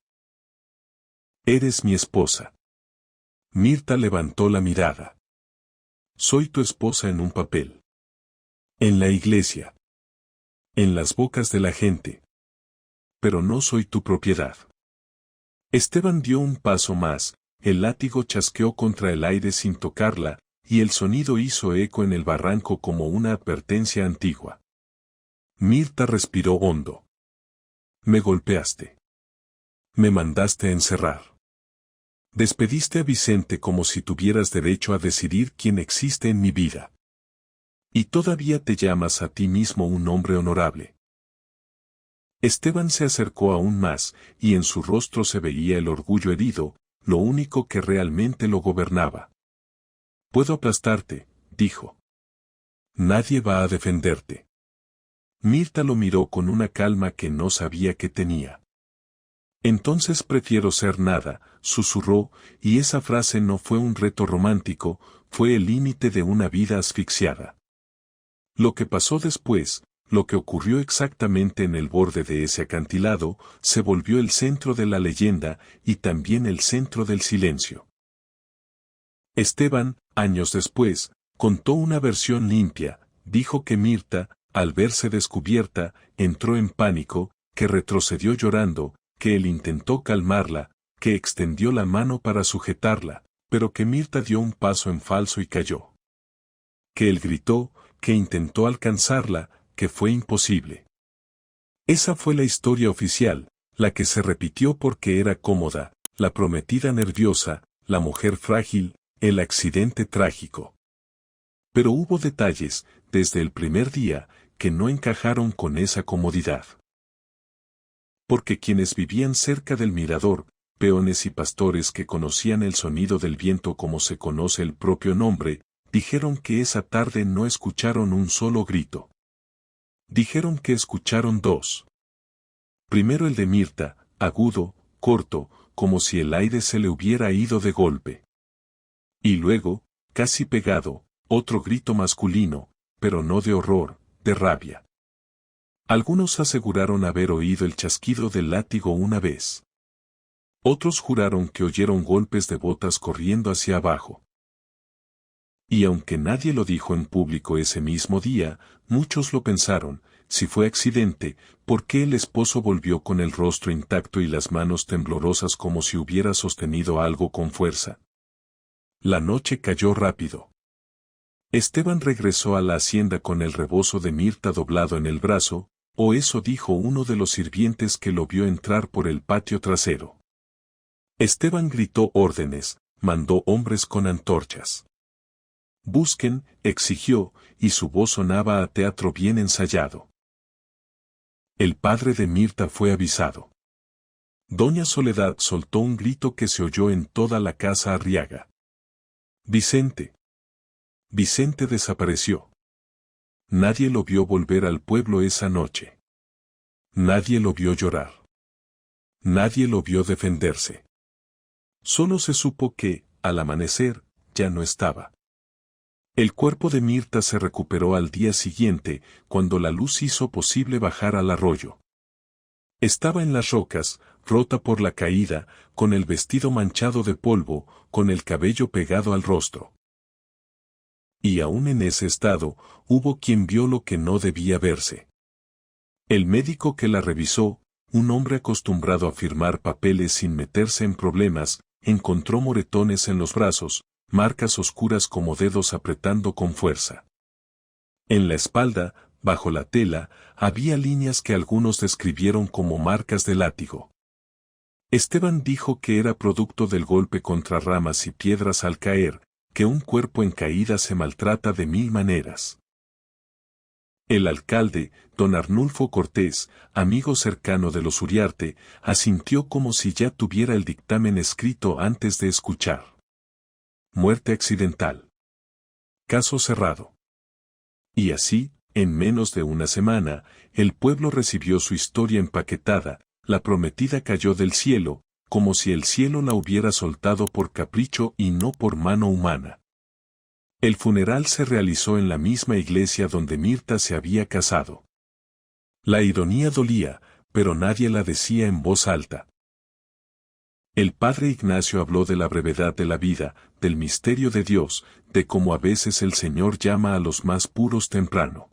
Eres mi esposa. Mirta levantó la mirada. Soy tu esposa en un papel. En la iglesia. En las bocas de la gente. Pero no soy tu propiedad. Esteban dio un paso más, el látigo chasqueó contra el aire sin tocarla, y el sonido hizo eco en el barranco como una advertencia antigua. Mirta respiró hondo. Me golpeaste. Me mandaste encerrar. Despediste a Vicente como si tuvieras derecho a decidir quién existe en mi vida. Y todavía te llamas a ti mismo un hombre honorable. Esteban se acercó aún más, y en su rostro se veía el orgullo herido, lo único que realmente lo gobernaba. Puedo aplastarte, dijo. Nadie va a defenderte. Mirta lo miró con una calma que no sabía que tenía. Entonces prefiero ser nada, susurró, y esa frase no fue un reto romántico, fue el límite de una vida asfixiada. Lo que pasó después, lo que ocurrió exactamente en el borde de ese acantilado, se volvió el centro de la leyenda y también el centro del silencio. Esteban, años después, contó una versión limpia, dijo que Mirta, al verse descubierta, entró en pánico, que retrocedió llorando, que él intentó calmarla, que extendió la mano para sujetarla, pero que Mirta dio un paso en falso y cayó. Que él gritó, que intentó alcanzarla, que fue imposible. Esa fue la historia oficial, la que se repitió porque era cómoda, la prometida nerviosa, la mujer frágil, el accidente trágico. Pero hubo detalles, desde el primer día, que no encajaron con esa comodidad. Porque quienes vivían cerca del mirador, peones y pastores que conocían el sonido del viento como se conoce el propio nombre, dijeron que esa tarde no escucharon un solo grito. Dijeron que escucharon dos. Primero el de Mirta, agudo, corto, como si el aire se le hubiera ido de golpe. Y luego, casi pegado, otro grito masculino, pero no de horror, de rabia. Algunos aseguraron haber oído el chasquido del látigo una vez. Otros juraron que oyeron golpes de botas corriendo hacia abajo. Y aunque nadie lo dijo en público ese mismo día, muchos lo pensaron: si fue accidente, ¿por qué el esposo volvió con el rostro intacto y las manos temblorosas como si hubiera sostenido algo con fuerza? La noche cayó rápido. Esteban regresó a la hacienda con el rebozo de Mirta doblado en el brazo, o eso dijo uno de los sirvientes que lo vio entrar por el patio trasero. Esteban gritó órdenes, mandó hombres con antorchas. Busquen, exigió, y su voz sonaba a teatro bien ensayado. El padre de Mirta fue avisado. Doña Soledad soltó un grito que se oyó en toda la casa Arriaga. Vicente. Vicente desapareció. Nadie lo vio volver al pueblo esa noche. Nadie lo vio llorar. Nadie lo vio defenderse. Solo se supo que, al amanecer, ya no estaba. El cuerpo de Mirta se recuperó al día siguiente, cuando la luz hizo posible bajar al arroyo. Estaba en las rocas, rota por la caída, con el vestido manchado de polvo, con el cabello pegado al rostro. Y aún en ese estado, hubo quien vio lo que no debía verse. El médico que la revisó, un hombre acostumbrado a firmar papeles sin meterse en problemas, encontró moretones en los brazos, marcas oscuras como dedos apretando con fuerza. En la espalda, bajo la tela, había líneas que algunos describieron como marcas de látigo. Esteban dijo que era producto del golpe contra ramas y piedras al caer, que un cuerpo en caída se maltrata de mil maneras. El alcalde, don Arnulfo Cortés, amigo cercano de los Uriarte, asintió como si ya tuviera el dictamen escrito antes de escuchar. Muerte accidental. Caso cerrado. Y así, en menos de una semana, el pueblo recibió su historia empaquetada, la prometida cayó del cielo, como si el cielo la hubiera soltado por capricho y no por mano humana. El funeral se realizó en la misma iglesia donde Mirta se había casado. La ironía dolía, pero nadie la decía en voz alta. El padre Ignacio habló de la brevedad de la vida, del misterio de Dios, de cómo a veces el Señor llama a los más puros temprano.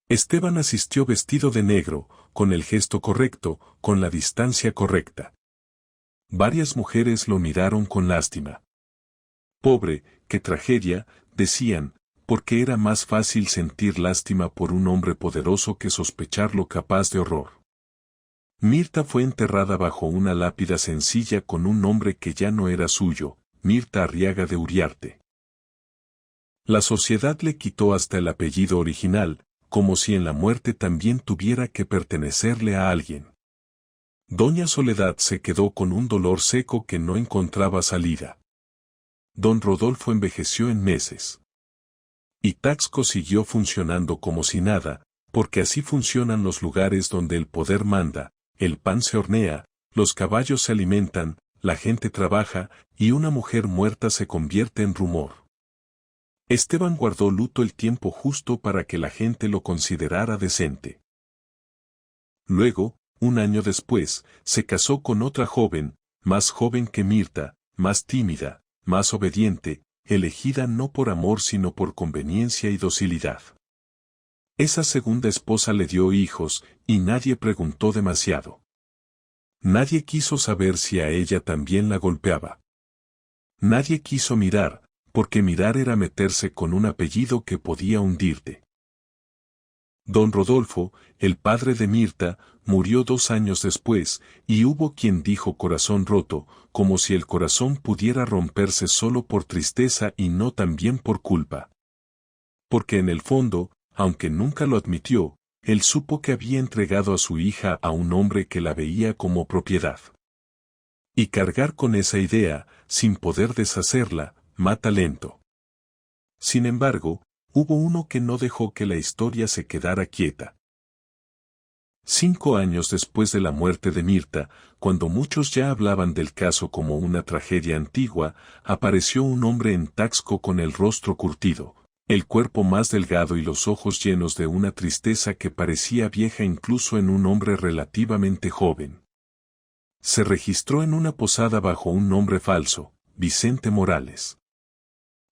Esteban asistió vestido de negro, con el gesto correcto, con la distancia correcta. Varias mujeres lo miraron con lástima. Pobre, qué tragedia, decían, porque era más fácil sentir lástima por un hombre poderoso que sospecharlo capaz de horror. Mirta fue enterrada bajo una lápida sencilla con un nombre que ya no era suyo, Mirta Arriaga de Uriarte. La sociedad le quitó hasta el apellido original, como si en la muerte también tuviera que pertenecerle a alguien. Doña Soledad se quedó con un dolor seco que no encontraba salida. Don Rodolfo envejeció en meses. Y Taxco siguió funcionando como si nada, porque así funcionan los lugares donde el poder manda, el pan se hornea, los caballos se alimentan, la gente trabaja, y una mujer muerta se convierte en rumor. Esteban guardó luto el tiempo justo para que la gente lo considerara decente. Luego, un año después, se casó con otra joven, más joven que Mirta, más tímida, más obediente, elegida no por amor sino por conveniencia y docilidad. Esa segunda esposa le dio hijos, y nadie preguntó demasiado. Nadie quiso saber si a ella también la golpeaba. Nadie quiso mirar, porque mirar era meterse con un apellido que podía hundirte. Don Rodolfo, el padre de Mirta, murió 2 años después, y hubo quien dijo corazón roto, como si el corazón pudiera romperse solo por tristeza y no también por culpa. Porque en el fondo, aunque nunca lo admitió, él supo que había entregado a su hija a un hombre que la veía como propiedad. Y cargar con esa idea, sin poder deshacerla, mata lento. Sin embargo, hubo uno que no dejó que la historia se quedara quieta. 5 años después de la muerte de Mirta, cuando muchos ya hablaban del caso como una tragedia antigua, apareció un hombre en Taxco con el rostro curtido, el cuerpo más delgado y los ojos llenos de una tristeza que parecía vieja incluso en un hombre relativamente joven. Se registró en una posada bajo un nombre falso, Vicente Morales.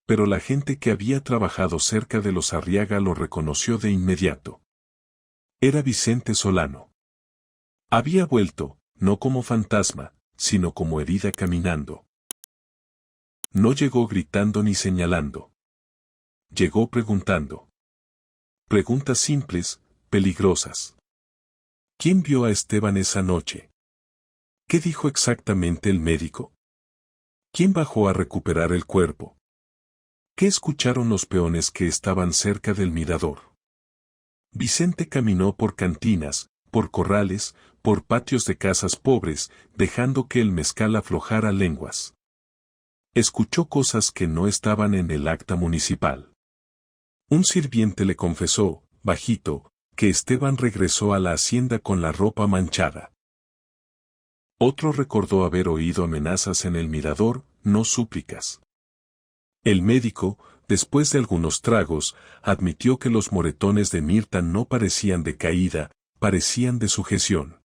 Pero la gente que había trabajado cerca de los Arriaga lo reconoció de inmediato. Era Vicente Solano. Había vuelto, no como fantasma, sino como herida caminando. No llegó gritando ni señalando. Llegó preguntando. Preguntas simples, peligrosas. ¿Quién vio a Esteban esa noche? ¿Qué dijo exactamente el médico? ¿Quién bajó a recuperar el cuerpo? ¿Qué escucharon los peones que estaban cerca del mirador? Vicente caminó por cantinas, por corrales, por patios de casas pobres, dejando que el mezcal aflojara lenguas. Escuchó cosas que no estaban en el acta municipal. Un sirviente le confesó, bajito, que Esteban regresó a la hacienda con la ropa manchada. Otro recordó haber oído amenazas en el mirador, no súplicas. El médico, después de algunos tragos, admitió que los moretones de Mirta no parecían de caída, parecían de sujeción.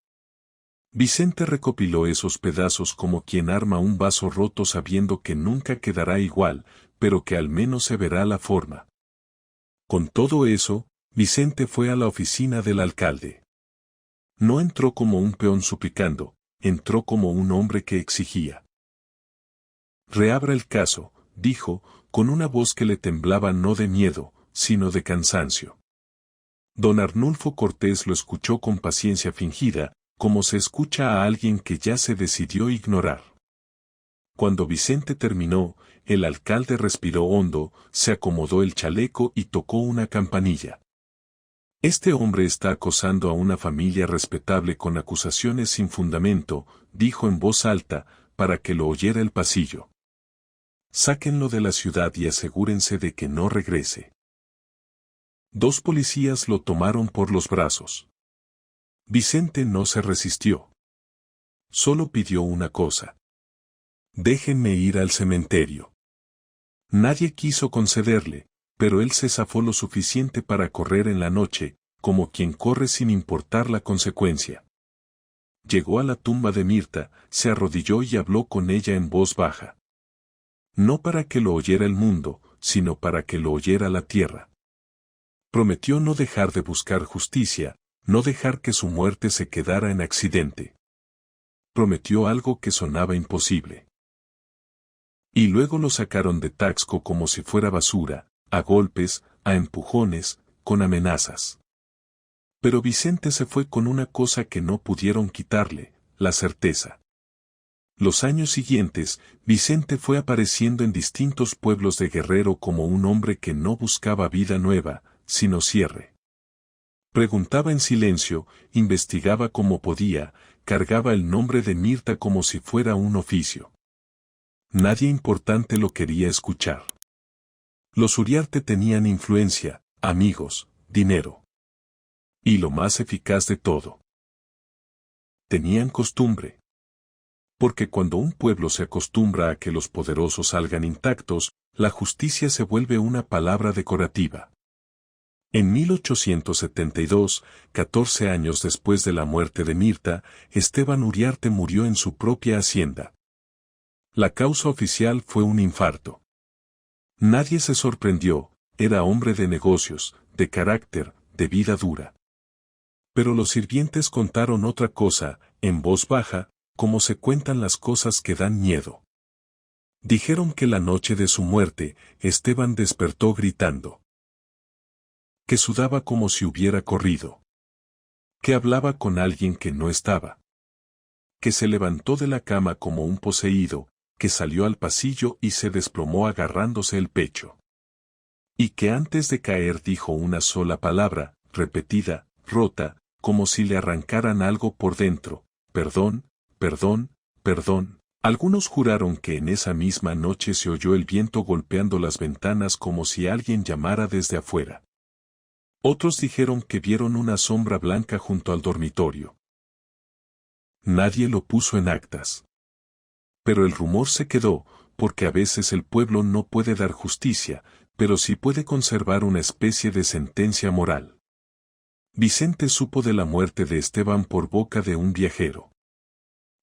Vicente recopiló esos pedazos como quien arma un vaso roto sabiendo que nunca quedará igual, pero que al menos se verá la forma. Con todo eso, Vicente fue a la oficina del alcalde. No entró como un peón suplicando, entró como un hombre que exigía. Reabra el caso, dijo, con una voz que le temblaba no de miedo, sino de cansancio. Don Arnulfo Cortés lo escuchó con paciencia fingida, como se escucha a alguien que ya se decidió ignorar. Cuando Vicente terminó, el alcalde respiró hondo, se acomodó el chaleco y tocó una campanilla. Este hombre está acosando a una familia respetable con acusaciones sin fundamento, dijo en voz alta, para que lo oyera el pasillo. Sáquenlo de la ciudad y asegúrense de que no regrese. 2 policías lo tomaron por los brazos. Vicente no se resistió. Solo pidió una cosa. Déjenme ir al cementerio. Nadie quiso concederle, pero él se zafó lo suficiente para correr en la noche, como quien corre sin importar la consecuencia. Llegó a la tumba de Mirta, se arrodilló y habló con ella en voz baja. No para que lo oyera el mundo, sino para que lo oyera la tierra. Prometió no dejar de buscar justicia, no dejar que su muerte se quedara en accidente. Prometió algo que sonaba imposible. Y luego lo sacaron de Taxco como si fuera basura, a golpes, a empujones, con amenazas. Pero Vicente se fue con una cosa que no pudieron quitarle, la certeza. Los años siguientes, Vicente fue apareciendo en distintos pueblos de Guerrero como un hombre que no buscaba vida nueva, sino cierre. Preguntaba en silencio, investigaba como podía, cargaba el nombre de Mirta como si fuera un oficio. Nadie importante lo quería escuchar. Los Uriarte tenían influencia, amigos, dinero. Y lo más eficaz de todo. Tenían costumbre. Porque cuando un pueblo se acostumbra a que los poderosos salgan intactos, la justicia se vuelve una palabra decorativa. En 1872, 14 años después de la muerte de Mirta, Esteban Uriarte murió en su propia hacienda. La causa oficial fue un infarto. Nadie se sorprendió, era hombre de negocios, de carácter, de vida dura. Pero los sirvientes contaron otra cosa, en voz baja, como se cuentan las cosas que dan miedo. Dijeron que la noche de su muerte, Esteban despertó gritando. Que sudaba como si hubiera corrido. Que hablaba con alguien que no estaba. Que se levantó de la cama como un poseído, que salió al pasillo y se desplomó agarrándose el pecho. Y que antes de caer dijo una sola palabra, repetida, rota, como si le arrancaran algo por dentro: perdón, perdón, perdón. Algunos juraron que en esa misma noche se oyó el viento golpeando las ventanas como si alguien llamara desde afuera. Otros dijeron que vieron una sombra blanca junto al dormitorio. Nadie lo puso en actas. Pero el rumor se quedó, porque a veces el pueblo no puede dar justicia, pero sí puede conservar una especie de sentencia moral. Vicente supo de la muerte de Esteban por boca de un viajero.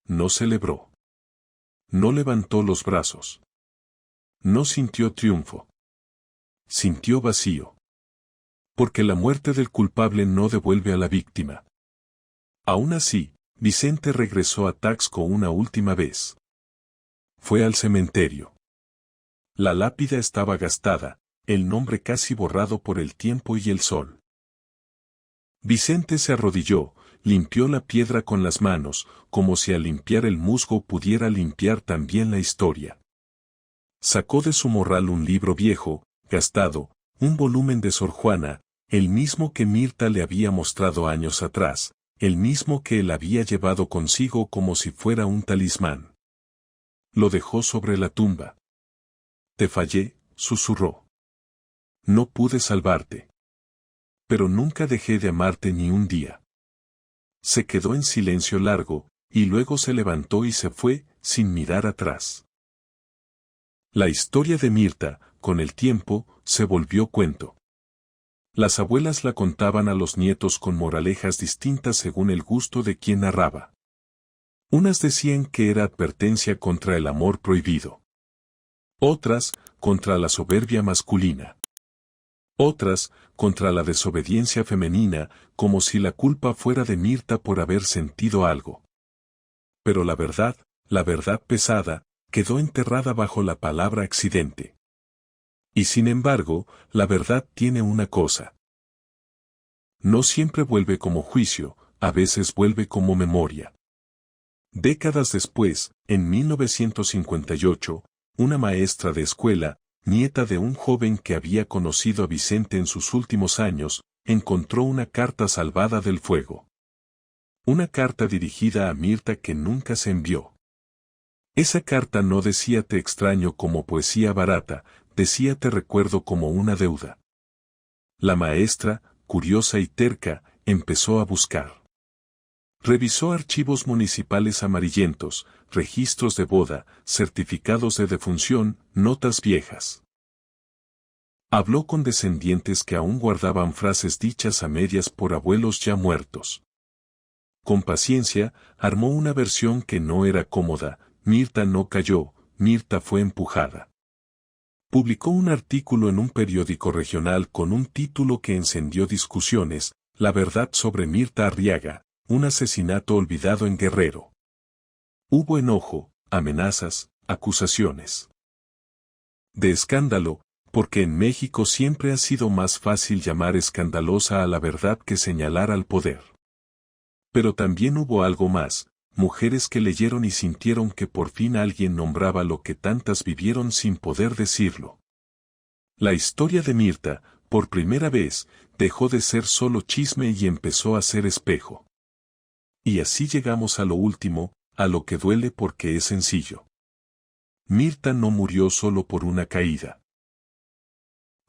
No celebró. No levantó los brazos. No sintió triunfo. Sintió vacío. Porque la muerte del culpable no devuelve a la víctima. Aún así, Vicente regresó a Taxco una última vez. Fue al cementerio. La lápida estaba gastada, el nombre casi borrado por el tiempo y el sol. Vicente se arrodilló, limpió la piedra con las manos, como si al limpiar el musgo pudiera limpiar también la historia. Sacó de su morral un libro viejo, gastado, un volumen de Sor Juana, el mismo que Mirta le había mostrado años atrás, el mismo que él había llevado consigo como si fuera un talismán. Lo dejó sobre la tumba. Te fallé, susurró. No pude salvarte. Pero nunca dejé de amarte ni un día. Se quedó en silencio largo, y luego se levantó y se fue, sin mirar atrás. La historia de Mirta, con el tiempo, se volvió cuento. Las abuelas la contaban a los nietos con moralejas distintas según el gusto de quien narraba. Unas decían que era advertencia contra el amor prohibido. Otras, contra la soberbia masculina. Otras, contra la desobediencia femenina, como si la culpa fuera de Mirta por haber sentido algo. Pero la verdad pesada, quedó enterrada bajo la palabra accidente. Y sin embargo, la verdad tiene una cosa. No siempre vuelve como juicio, a veces vuelve como memoria. Décadas después, en 1958, una maestra de escuela, nieta de un joven que había conocido a Vicente en sus últimos años, encontró una carta salvada del fuego. Una carta dirigida a Mirta que nunca se envió. Esa carta no decía te extraño como poesía barata, decía te recuerdo como una deuda. La maestra, curiosa y terca, empezó a buscar. Revisó archivos municipales amarillentos, registros de boda, certificados de defunción, notas viejas. Habló con descendientes que aún guardaban frases dichas a medias por abuelos ya muertos. Con paciencia, armó una versión que no era cómoda. Mirta no cayó, Mirta fue empujada. Publicó un artículo en un periódico regional con un título que encendió discusiones: La verdad sobre Mirta Arriaga, un asesinato olvidado en Guerrero. Hubo enojo, amenazas, acusaciones. De escándalo, porque en México siempre ha sido más fácil llamar escandalosa a la verdad que señalar al poder. Pero también hubo algo más, mujeres que leyeron y sintieron que por fin alguien nombraba lo que tantas vivieron sin poder decirlo. La historia de Mirta, por primera vez, dejó de ser solo chisme y empezó a ser espejo. Y así llegamos a lo último, a lo que duele porque es sencillo. Mirta no murió solo por una caída.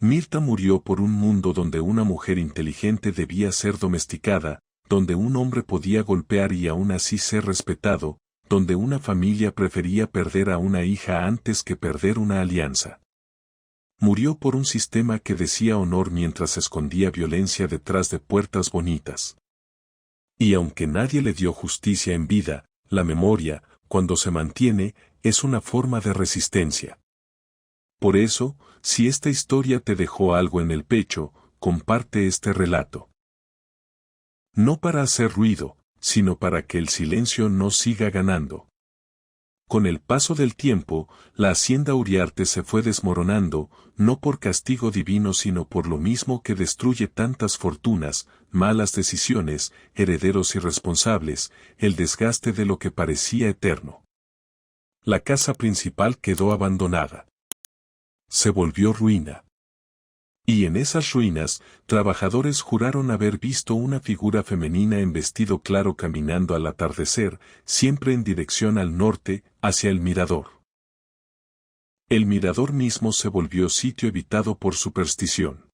Mirta murió por un mundo donde una mujer inteligente debía ser domesticada, donde un hombre podía golpear y aún así ser respetado, donde una familia prefería perder a una hija antes que perder una alianza. Murió por un sistema que decía honor mientras escondía violencia detrás de puertas bonitas. Y aunque nadie le dio justicia en vida, la memoria, cuando se mantiene, es una forma de resistencia. Por eso, si esta historia te dejó algo en el pecho, comparte este relato. No para hacer ruido, sino para que el silencio no siga ganando. Con el paso del tiempo, la hacienda Uriarte se fue desmoronando, no por castigo divino sino por lo mismo que destruye tantas fortunas, malas decisiones, herederos irresponsables, el desgaste de lo que parecía eterno. La casa principal quedó abandonada. Se volvió ruina. Y en esas ruinas, trabajadores juraron haber visto una figura femenina en vestido claro caminando al atardecer, siempre en dirección al norte, hacia el mirador. El mirador mismo se volvió sitio evitado por superstición.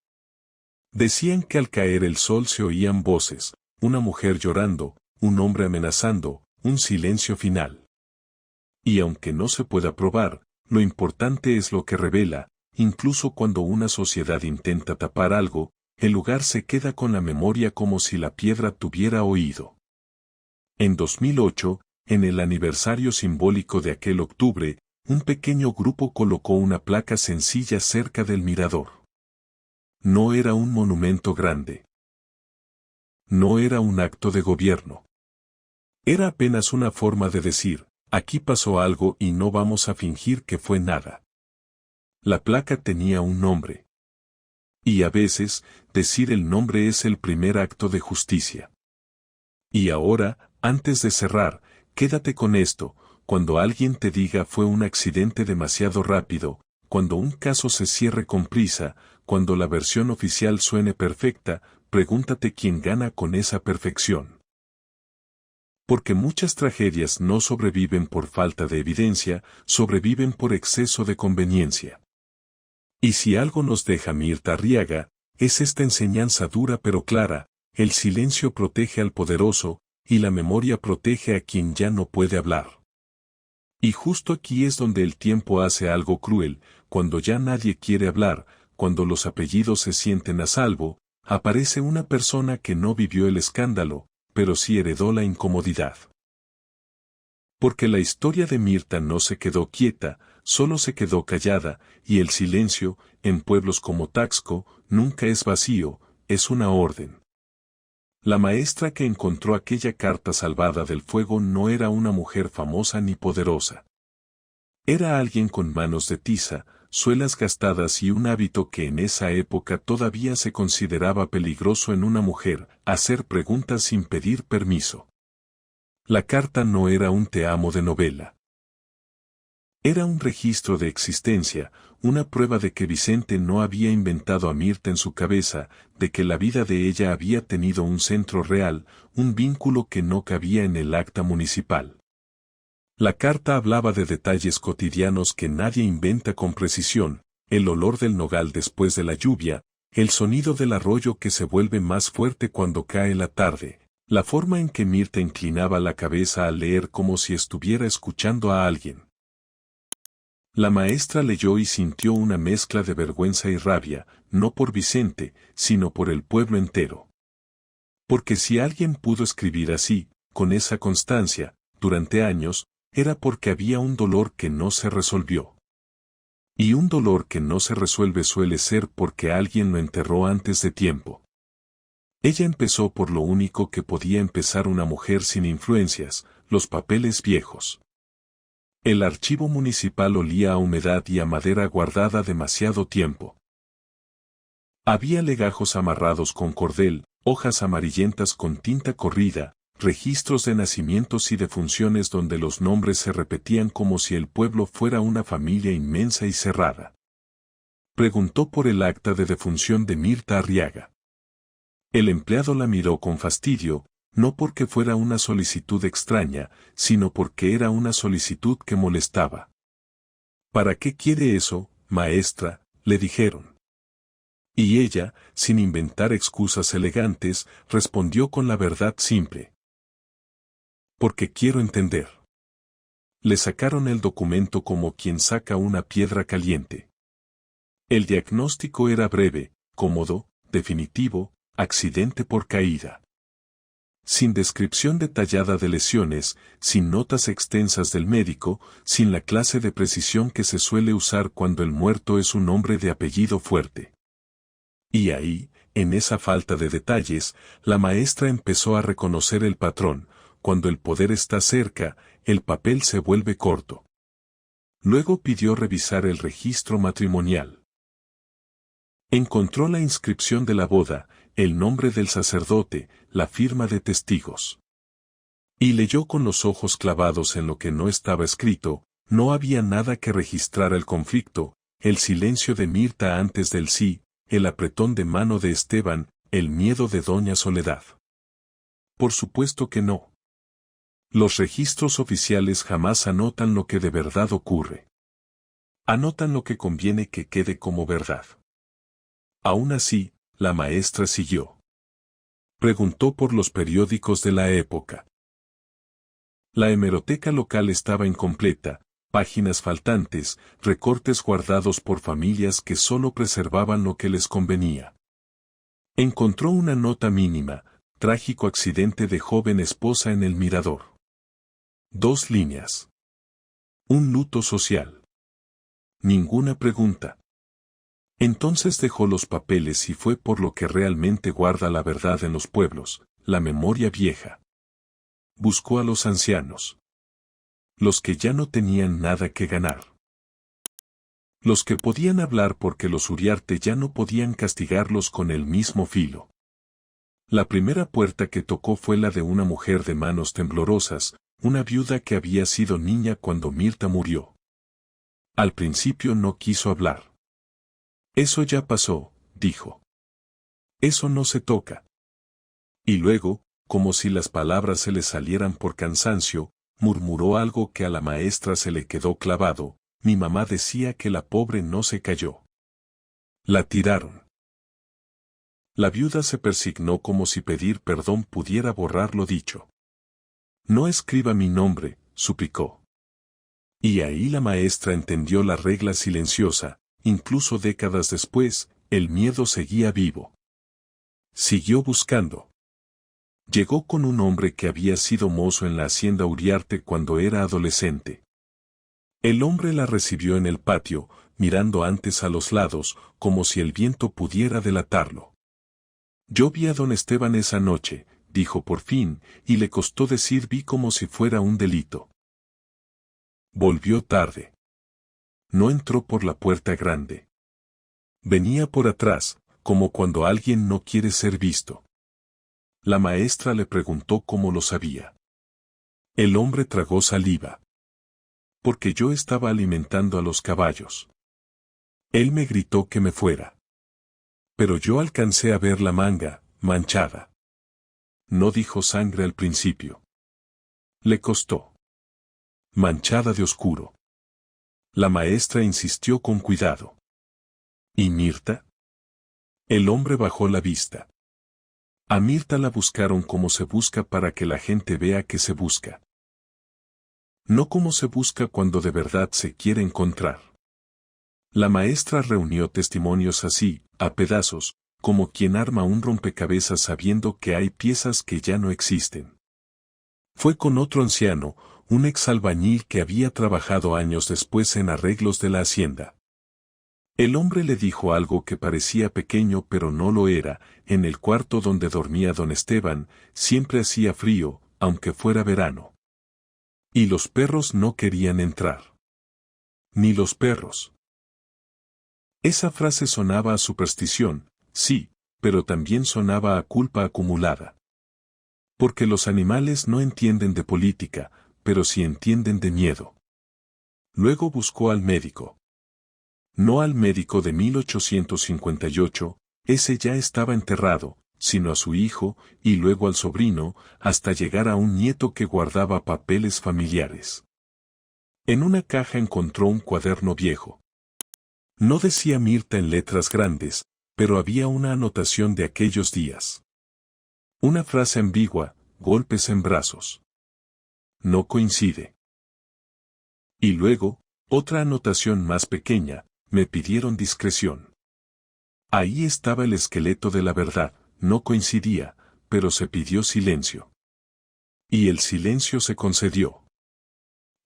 Decían que al caer el sol se oían voces, una mujer llorando, un hombre amenazando, un silencio final. Y aunque no se pueda probar, lo importante es lo que revela. Incluso cuando una sociedad intenta tapar algo, el lugar se queda con la memoria como si la piedra tuviera oído. En 2008, en el aniversario simbólico de aquel octubre, un pequeño grupo colocó una placa sencilla cerca del mirador. No era un monumento grande. No era un acto de gobierno. Era apenas una forma de decir, aquí pasó algo y no vamos a fingir que fue nada. La placa tenía un nombre. Y a veces, decir el nombre es el primer acto de justicia. Y ahora, antes de cerrar, quédate con esto, cuando alguien te diga fue un accidente demasiado rápido, cuando un caso se cierre con prisa, cuando la versión oficial suene perfecta, pregúntate quién gana con esa perfección. Porque muchas tragedias no sobreviven por falta de evidencia, sobreviven por exceso de conveniencia. Y si algo nos deja Mirta Arriaga, es esta enseñanza dura pero clara, el silencio protege al poderoso, y la memoria protege a quien ya no puede hablar. Y justo aquí es donde el tiempo hace algo cruel, cuando ya nadie quiere hablar, cuando los apellidos se sienten a salvo, aparece una persona que no vivió el escándalo, pero sí heredó la incomodidad. Porque la historia de Mirta no se quedó quieta, solo se quedó callada, y el silencio, en pueblos como Taxco, nunca es vacío, es una orden. La maestra que encontró aquella carta salvada del fuego no era una mujer famosa ni poderosa. Era alguien con manos de tiza, suelas gastadas y un hábito que en esa época todavía se consideraba peligroso en una mujer, hacer preguntas sin pedir permiso. La carta no era un te amo de novela. Era un registro de existencia, una prueba de que Vicente no había inventado a Mirta en su cabeza, de que la vida de ella había tenido un centro real, un vínculo que no cabía en el acta municipal. La carta hablaba de detalles cotidianos que nadie inventa con precisión, el olor del nogal después de la lluvia, el sonido del arroyo que se vuelve más fuerte cuando cae la tarde, la forma en que Mirta inclinaba la cabeza al leer como si estuviera escuchando a alguien. La maestra leyó y sintió una mezcla de vergüenza y rabia, no por Vicente, sino por el pueblo entero. Porque si alguien pudo escribir así, con esa constancia, durante años, era porque había un dolor que no se resolvió. Y un dolor que no se resuelve suele ser porque alguien lo enterró antes de tiempo. Ella empezó por lo único que podía empezar una mujer sin influencias, los papeles viejos. El archivo municipal olía a humedad y a madera guardada demasiado tiempo. Había legajos amarrados con cordel, hojas amarillentas con tinta corrida, registros de nacimientos y defunciones donde los nombres se repetían como si el pueblo fuera una familia inmensa y cerrada. Preguntó por el acta de defunción de Mirta Arriaga. El empleado la miró con fastidio, no porque fuera una solicitud extraña, sino porque era una solicitud que molestaba. ¿Para qué quiere eso, maestra?, le dijeron. Y ella, sin inventar excusas elegantes, respondió con la verdad simple. Porque quiero entender. Le sacaron el documento como quien saca una piedra caliente. El diagnóstico era breve, cómodo, definitivo, accidente por caída. Sin descripción detallada de lesiones, sin notas extensas del médico, sin la clase de precisión que se suele usar cuando el muerto es un hombre de apellido fuerte. Y ahí, en esa falta de detalles, la maestra empezó a reconocer el patrón. Cuando el poder está cerca, el papel se vuelve corto. Luego pidió revisar el registro matrimonial. Encontró la inscripción de la boda, el nombre del sacerdote, la firma de testigos. Y leyó con los ojos clavados en lo que no estaba escrito. No había nada que registrar el conflicto, el silencio de Mirta antes del sí, el apretón de mano de Esteban, el miedo de doña Soledad. Por supuesto que no. Los registros oficiales jamás anotan lo que de verdad ocurre. Anotan lo que conviene que quede como verdad. Aún así, la maestra siguió. Preguntó por los periódicos de la época. La hemeroteca local estaba incompleta, páginas faltantes, recortes guardados por familias que solo preservaban lo que les convenía. Encontró una nota mínima, trágico accidente de joven esposa en el Mirador. 2 líneas. Un luto social. Ninguna pregunta. Entonces dejó los papeles y fue por lo que realmente guarda la verdad en los pueblos, la memoria vieja. Buscó a los ancianos. Los que ya no tenían nada que ganar. Los que podían hablar porque los Uriarte ya no podían castigarlos con el mismo filo. La primera puerta que tocó fue la de una mujer de manos temblorosas, una viuda que había sido niña cuando Mirta murió. Al principio no quiso hablar. Eso ya pasó, dijo. Eso no se toca. Y luego, como si las palabras se le salieran por cansancio, murmuró algo que a la maestra se le quedó clavado. Mi mamá decía que la pobre no se cayó. La tiraron. La viuda se persignó como si pedir perdón pudiera borrar lo dicho. No escriba mi nombre, suplicó. Y ahí la maestra entendió la regla silenciosa, incluso décadas después, el miedo seguía vivo. Siguió buscando. Llegó con un hombre que había sido mozo en la hacienda Uriarte cuando era adolescente. El hombre la recibió en el patio, mirando antes a los lados, como si el viento pudiera delatarlo. Yo vi a don Esteban esa noche, dijo por fin, y le costó decir vi como si fuera un delito. Volvió tarde. No entró por la puerta grande. Venía por atrás, como cuando alguien no quiere ser visto. La maestra le preguntó cómo lo sabía. El hombre tragó saliva. Porque yo estaba alimentando a los caballos. Él me gritó que me fuera. Pero yo alcancé a ver la manga, manchada. No dijo sangre al principio. Le costó. Manchada de oscuro. La maestra insistió con cuidado. ¿Y Mirta? El hombre bajó la vista. A Mirta la buscaron como se busca para que la gente vea que se busca. No como se busca cuando de verdad se quiere encontrar. La maestra reunió testimonios así, a pedazos, como quien arma un rompecabezas sabiendo que hay piezas que ya no existen. Fue con otro anciano, un exalbañil que había trabajado años después en arreglos de la hacienda. El hombre le dijo algo que parecía pequeño pero no lo era. En el cuarto donde dormía don Esteban, siempre hacía frío, aunque fuera verano. Y los perros no querían entrar. Ni los perros. Esa frase sonaba a superstición, sí, pero también sonaba a culpa acumulada. Porque los animales no entienden de política, pero sí entienden de miedo. Luego buscó al médico. No al médico de 1858, ese ya estaba enterrado, sino a su hijo, y luego al sobrino, hasta llegar a un nieto que guardaba papeles familiares. En una caja encontró un cuaderno viejo. No decía Mirta en letras grandes, pero había una anotación de aquellos días. Una frase ambigua, golpes en brazos. No coincide. Y luego, otra anotación más pequeña, me pidieron discreción. Ahí estaba el esqueleto de la verdad, no coincidía, pero se pidió silencio. Y el silencio se concedió.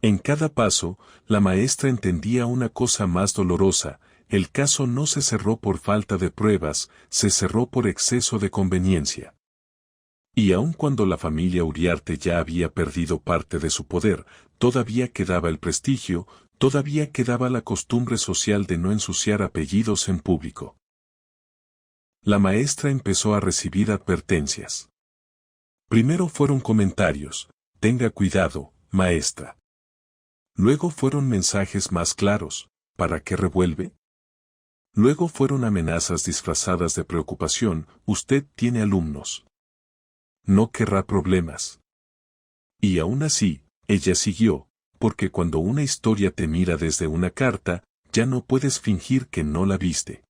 En cada paso, la maestra entendía una cosa más dolorosa, el caso no se cerró por falta de pruebas, se cerró por exceso de conveniencia. Y aun cuando la familia Uriarte ya había perdido parte de su poder, todavía quedaba el prestigio, todavía quedaba la costumbre social de no ensuciar apellidos en público. La maestra empezó a recibir advertencias. Primero fueron comentarios: tenga cuidado, maestra. Luego fueron mensajes más claros: ¿para qué revuelve? Luego fueron amenazas disfrazadas de preocupación: usted tiene alumnos. No querrá problemas. Y aún así, ella siguió, porque cuando una historia te mira desde una carta, ya no puedes fingir que no la viste.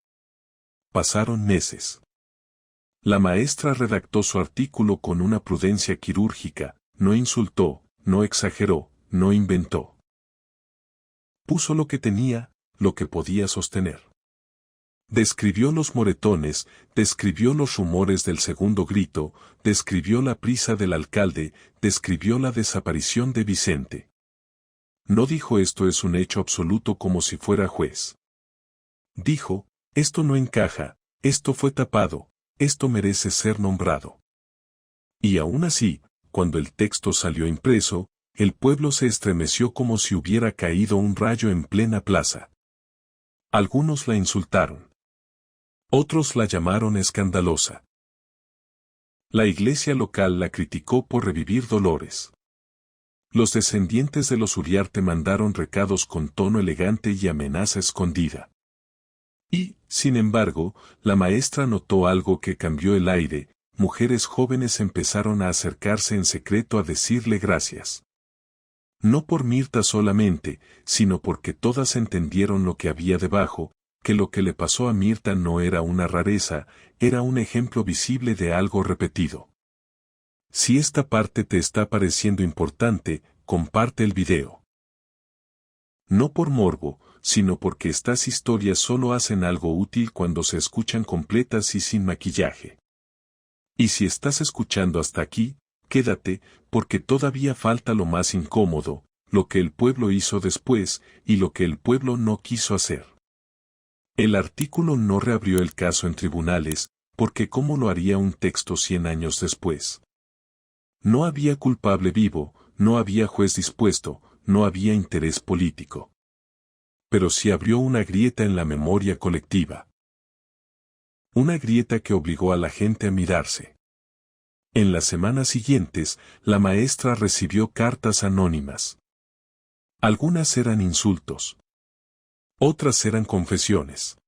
Pasaron meses. La maestra redactó su artículo con una prudencia quirúrgica: no insultó, no exageró, no inventó. Puso lo que tenía, lo que podía sostener. Describió los moretones, describió los rumores del segundo grito, describió la prisa del alcalde, describió la desaparición de Vicente. No dijo esto es un hecho absoluto como si fuera juez. Dijo, esto no encaja, esto fue tapado, esto merece ser nombrado. Y aún así, cuando el texto salió impreso, el pueblo se estremeció como si hubiera caído un rayo en plena plaza. Algunos la insultaron. Otros la llamaron escandalosa. La iglesia local la criticó por revivir dolores. Los descendientes de los Uriarte mandaron recados con tono elegante y amenaza escondida. Y, sin embargo, la maestra notó algo que cambió el aire: mujeres jóvenes empezaron a acercarse en secreto a decirle gracias. No por Mirta solamente, sino porque todas entendieron lo que había debajo, que lo que le pasó a Mirta no era una rareza, era un ejemplo visible de algo repetido. Si esta parte te está pareciendo importante, comparte el video. No por morbo, sino porque estas historias solo hacen algo útil cuando se escuchan completas y sin maquillaje. Y si estás escuchando hasta aquí, quédate, porque todavía falta lo más incómodo, lo que el pueblo hizo después, y lo que el pueblo no quiso hacer. El artículo no reabrió el caso en tribunales, porque ¿cómo lo haría un texto 100 años después? No había culpable vivo, no había juez dispuesto, no había interés político. Pero sí abrió una grieta en la memoria colectiva. Una grieta que obligó a la gente a mirarse. En las semanas siguientes, la maestra recibió cartas anónimas. Algunas eran insultos. Otras eran confesiones.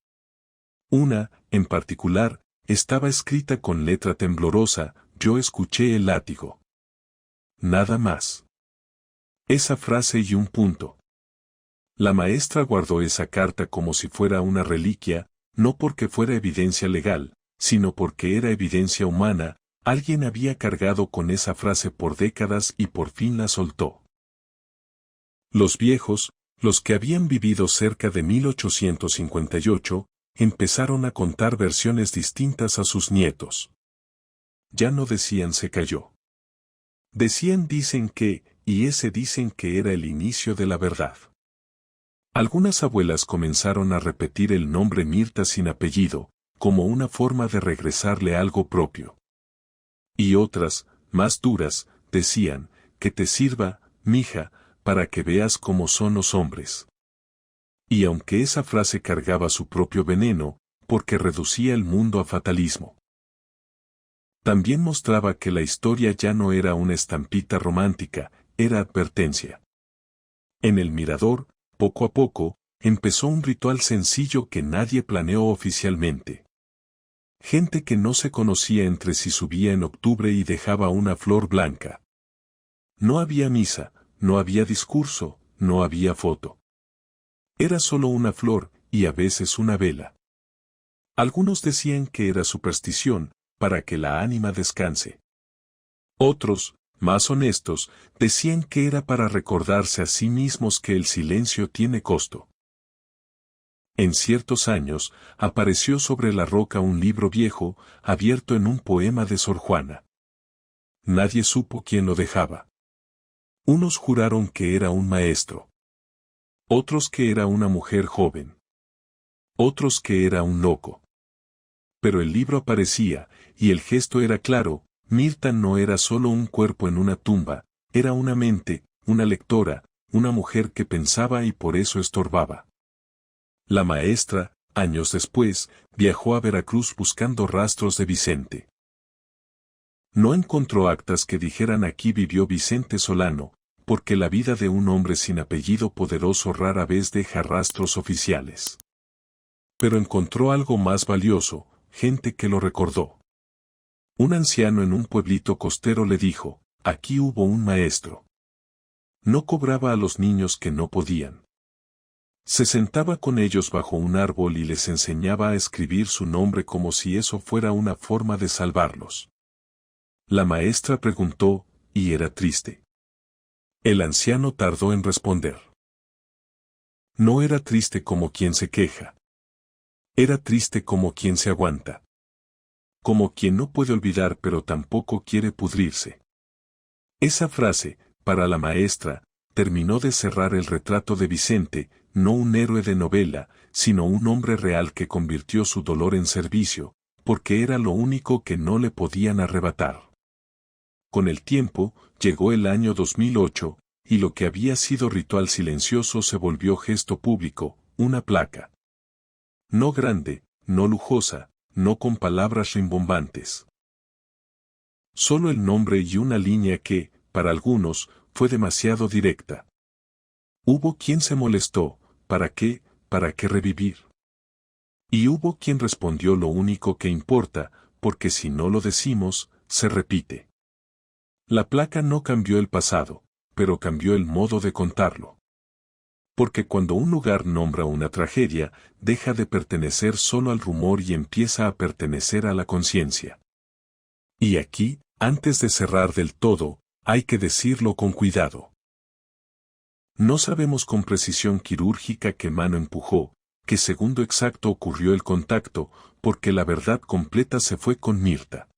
Una, en particular, estaba escrita con letra temblorosa: yo escuché el látigo. Nada más. Esa frase y un punto. La maestra guardó esa carta como si fuera una reliquia, no porque fuera evidencia legal, sino porque era evidencia humana. Alguien había cargado con esa frase por décadas y por fin la soltó. Los viejos, los que habían vivido cerca de 1858, empezaron a contar versiones distintas a sus nietos. Ya no decían se cayó. Decían dicen que, y ese dicen que era el inicio de la verdad. Algunas abuelas comenzaron a repetir el nombre Mirta sin apellido, como una forma de regresarle algo propio. Y otras, más duras, decían, que te sirva, mija, para que veas cómo son los hombres. Y aunque esa frase cargaba su propio veneno, porque reducía el mundo a fatalismo, también mostraba que la historia ya no era una estampita romántica, era advertencia. En el Mirador, poco a poco, empezó un ritual sencillo que nadie planeó oficialmente. Gente que no se conocía entre sí subía en octubre y dejaba una flor blanca. No había misa, no había discurso, no había foto. Era solo una flor, y a veces una vela. Algunos decían que era superstición, para que la ánima descanse. Otros, más honestos, decían que era para recordarse a sí mismos que el silencio tiene costo. En ciertos años, apareció sobre la roca un libro viejo, abierto en un poema de Sor Juana. Nadie supo quién lo dejaba. Unos juraron que era un maestro. Otros que era una mujer joven. Otros que era un loco. Pero el libro aparecía, y el gesto era claro: Mirta no era solo un cuerpo en una tumba, era una mente, una lectora, una mujer que pensaba y por eso estorbaba. La maestra, años después, viajó a Veracruz buscando rastros de Vicente. No encontró actas que dijeran aquí vivió Vicente Solano, porque la vida de un hombre sin apellido poderoso rara vez deja rastros oficiales. Pero encontró algo más valioso, gente que lo recordó. Un anciano en un pueblito costero le dijo, aquí hubo un maestro. No cobraba a los niños que no podían. Se sentaba con ellos bajo un árbol y les enseñaba a escribir su nombre como si eso fuera una forma de salvarlos. La maestra preguntó, y era triste. El anciano tardó en responder. No era triste como quien se queja. Era triste como quien se aguanta. Como quien no puede olvidar pero tampoco quiere pudrirse. Esa frase, para la maestra, terminó de cerrar el retrato de Vicente, no un héroe de novela, sino un hombre real que convirtió su dolor en servicio, porque era lo único que no le podían arrebatar. Con el tiempo, llegó el año 2008, y lo que había sido ritual silencioso se volvió gesto público, una placa. No grande, no lujosa, no con palabras rimbombantes. Solo el nombre y una línea que, para algunos, fue demasiado directa. Hubo quien se molestó, ¿para qué revivir? Y hubo quien respondió lo único que importa, porque si no lo decimos, se repite. La placa no cambió el pasado, pero cambió el modo de contarlo. Porque cuando un lugar nombra una tragedia, deja de pertenecer solo al rumor y empieza a pertenecer a la conciencia. Y aquí, antes de cerrar del todo, hay que decirlo con cuidado. No sabemos con precisión quirúrgica qué mano empujó, qué segundo exacto ocurrió el contacto, porque la verdad completa se fue con Mirta.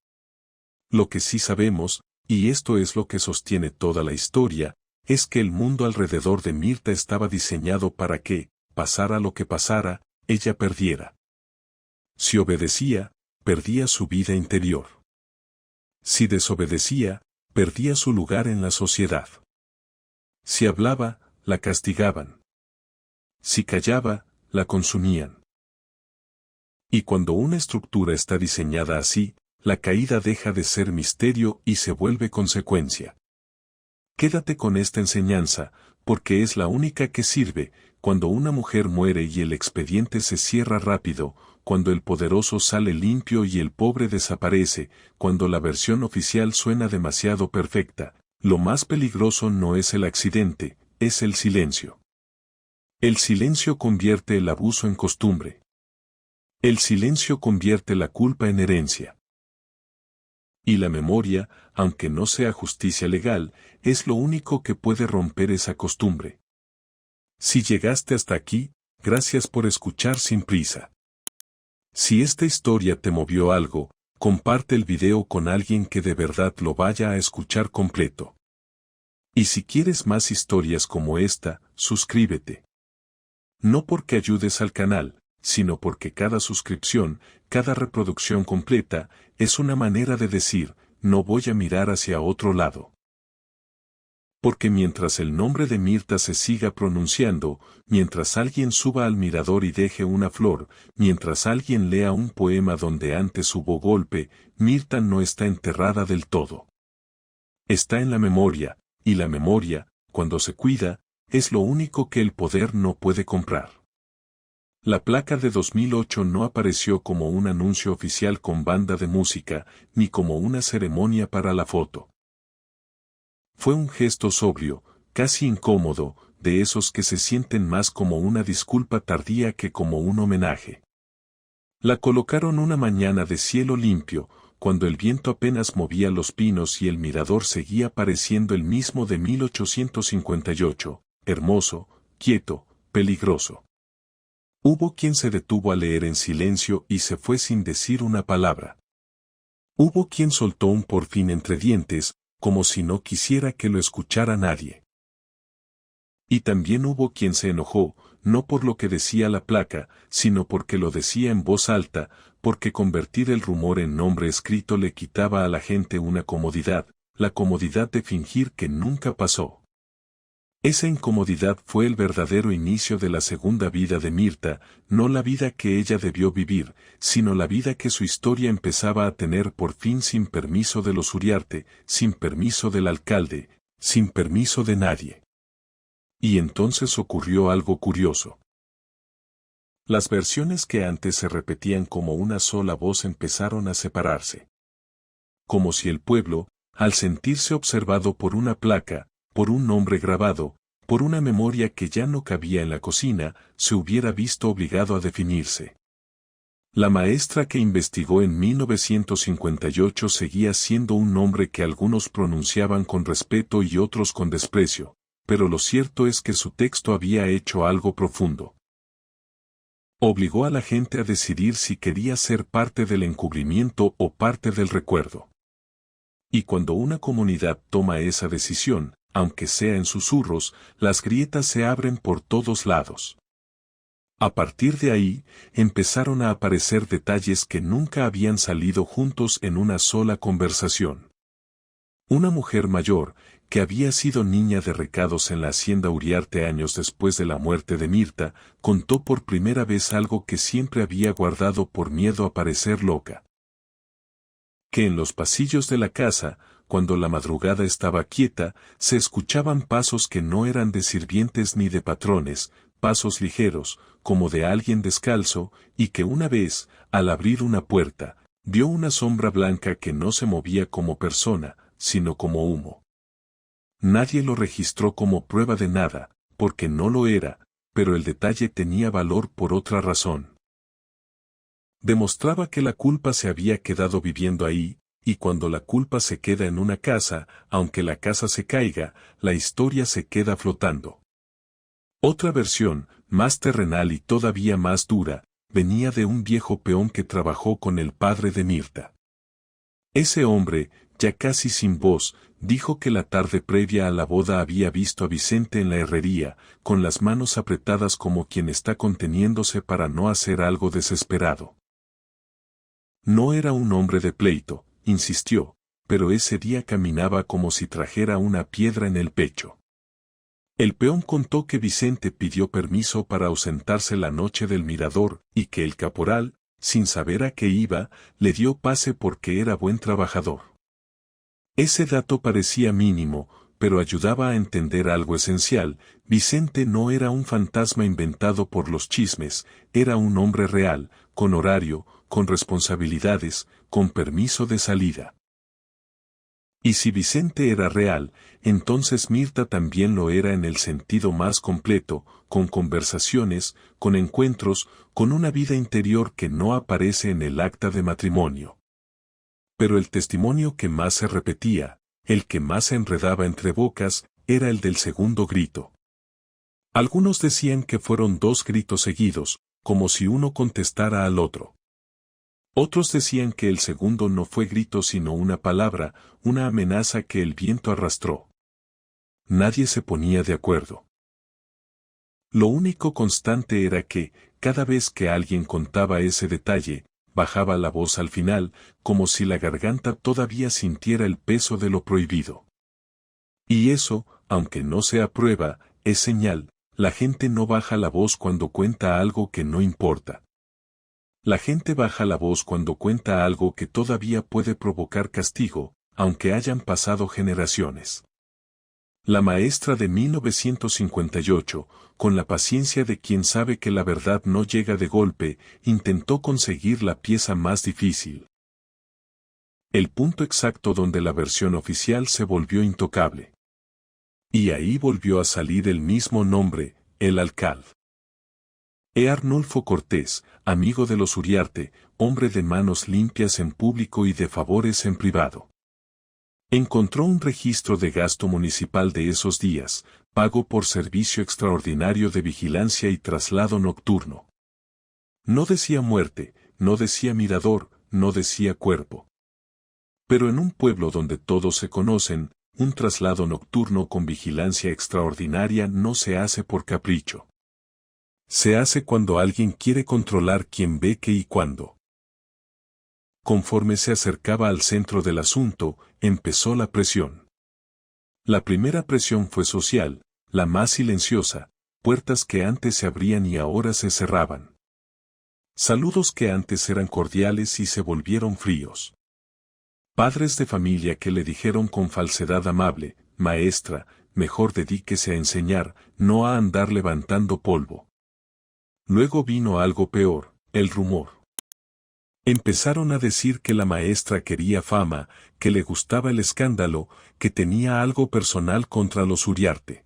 Lo que sí sabemos, y esto es lo que sostiene toda la historia, es que el mundo alrededor de Mirta estaba diseñado para que, pasara lo que pasara, ella perdiera. Si obedecía, perdía su vida interior. Si desobedecía, perdía su lugar en la sociedad. Si hablaba, la castigaban. Si callaba, la consumían. Y cuando una estructura está diseñada así, la caída deja de ser misterio y se vuelve consecuencia. Quédate con esta enseñanza, porque es la única que sirve, cuando una mujer muere y el expediente se cierra rápido, cuando el poderoso sale limpio y el pobre desaparece, cuando la versión oficial suena demasiado perfecta, lo más peligroso no es el accidente, es el silencio. El silencio convierte el abuso en costumbre. El silencio convierte la culpa en herencia. Y la memoria, aunque no sea justicia legal, es lo único que puede romper esa costumbre. Si llegaste hasta aquí, gracias por escuchar sin prisa. Si esta historia te movió algo, comparte el video con alguien que de verdad lo vaya a escuchar completo. Y si quieres más historias como esta, suscríbete. No porque ayudes al canal, sino porque cada suscripción, cada reproducción completa, es una manera de decir, no voy a mirar hacia otro lado. Porque mientras el nombre de Mirta se siga pronunciando, mientras alguien suba al mirador y deje una flor, mientras alguien lea un poema donde antes hubo golpe, Mirta no está enterrada del todo. Está en la memoria, y la memoria, cuando se cuida, es lo único que el poder no puede comprar. La placa de 2008 no apareció como un anuncio oficial con banda de música, ni como una ceremonia para la foto. Fue un gesto sobrio, casi incómodo, de esos que se sienten más como una disculpa tardía que como un homenaje. La colocaron una mañana de cielo limpio, cuando el viento apenas movía los pinos y el mirador seguía pareciendo el mismo de 1858, hermoso, quieto, peligroso. Hubo quien se detuvo a leer en silencio y se fue sin decir una palabra. Hubo quien soltó un por fin entre dientes, como si no quisiera que lo escuchara nadie. Y también hubo quien se enojó, no por lo que decía la placa, sino porque lo decía en voz alta, porque convertir el rumor en nombre escrito le quitaba a la gente una comodidad, la comodidad de fingir que nunca pasó. Esa incomodidad fue el verdadero inicio de la segunda vida de Mirta, no la vida que ella debió vivir, sino la vida que su historia empezaba a tener por fin sin permiso de los Uriarte, sin permiso del alcalde, sin permiso de nadie. Y entonces ocurrió algo curioso. Las versiones que antes se repetían como una sola voz empezaron a separarse. Como si el pueblo, al sentirse observado por una placa, por un nombre grabado, por una memoria que ya no cabía en la cocina, se hubiera visto obligado a definirse. La maestra que investigó en 1958 seguía siendo un nombre que algunos pronunciaban con respeto y otros con desprecio, pero lo cierto es que su texto había hecho algo profundo. Obligó a la gente a decidir si quería ser parte del encubrimiento o parte del recuerdo. Y cuando una comunidad toma esa decisión, aunque sea en susurros, las grietas se abren por todos lados. A partir de ahí, empezaron a aparecer detalles que nunca habían salido juntos en una sola conversación. Una mujer mayor, que había sido niña de recados en la hacienda Uriarte años después de la muerte de Mirta, contó por primera vez algo que siempre había guardado por miedo a parecer loca. Que en los pasillos de la casa, cuando la madrugada estaba quieta, se escuchaban pasos que no eran de sirvientes ni de patrones, pasos ligeros, como de alguien descalzo, y que una vez, al abrir una puerta, vio una sombra blanca que no se movía como persona, sino como humo. Nadie lo registró como prueba de nada, porque no lo era, pero el detalle tenía valor por otra razón. Demostraba que la culpa se había quedado viviendo ahí, y cuando la culpa se queda en una casa, aunque la casa se caiga, la historia se queda flotando. Otra versión, más terrenal y todavía más dura, venía de un viejo peón que trabajó con el padre de Mirta. Ese hombre, ya casi sin voz, dijo que la tarde previa a la boda había visto a Vicente en la herrería, con las manos apretadas como quien está conteniéndose para no hacer algo desesperado. No era un hombre de pleito, insistió, pero ese día caminaba como si trajera una piedra en el pecho. El peón contó que Vicente pidió permiso para ausentarse la noche del mirador, y que el caporal, sin saber a qué iba, le dio pase porque era buen trabajador. Ese dato parecía mínimo, pero ayudaba a entender algo esencial: Vicente no era un fantasma inventado por los chismes, era un hombre real, con horario, con responsabilidades, con permiso de salida. Y si Vicente era real, entonces Mirta también lo era en el sentido más completo, con conversaciones, con encuentros, con una vida interior que no aparece en el acta de matrimonio. Pero el testimonio que más se repetía, el que más se enredaba entre bocas, era el del segundo grito. Algunos decían que fueron 2 gritos seguidos, como si uno contestara al otro. Otros decían que el segundo no fue grito sino una palabra, una amenaza que el viento arrastró. Nadie se ponía de acuerdo. Lo único constante era que, cada vez que alguien contaba ese detalle, bajaba la voz al final, como si la garganta todavía sintiera el peso de lo prohibido. Y eso, aunque no sea prueba, es señal: la gente no baja la voz cuando cuenta algo que no importa. La gente baja la voz cuando cuenta algo que todavía puede provocar castigo, aunque hayan pasado generaciones. La maestra de 1958, con la paciencia de quien sabe que la verdad no llega de golpe, intentó conseguir la pieza más difícil. El punto exacto donde la versión oficial se volvió intocable. Y ahí volvió a salir el mismo nombre, el alcalde. Arnulfo Cortés, amigo de los Uriarte, hombre de manos limpias en público y de favores en privado. Encontró un registro de gasto municipal de esos días, pago por servicio extraordinario de vigilancia y traslado nocturno. No decía muerte, no decía mirador, no decía cuerpo. Pero en un pueblo donde todos se conocen, un traslado nocturno con vigilancia extraordinaria no se hace por capricho. Se hace cuando alguien quiere controlar quién ve qué y cuándo. Conforme se acercaba al centro del asunto, empezó la presión. La primera presión fue social, la más silenciosa, puertas que antes se abrían y ahora se cerraban. Saludos que antes eran cordiales y se volvieron fríos. Padres de familia que le dijeron con falsedad amable, maestra, mejor dedíquese a enseñar, no a andar levantando polvo. Luego vino algo peor, el rumor. Empezaron a decir que la maestra quería fama, que le gustaba el escándalo, que tenía algo personal contra los Uriarte.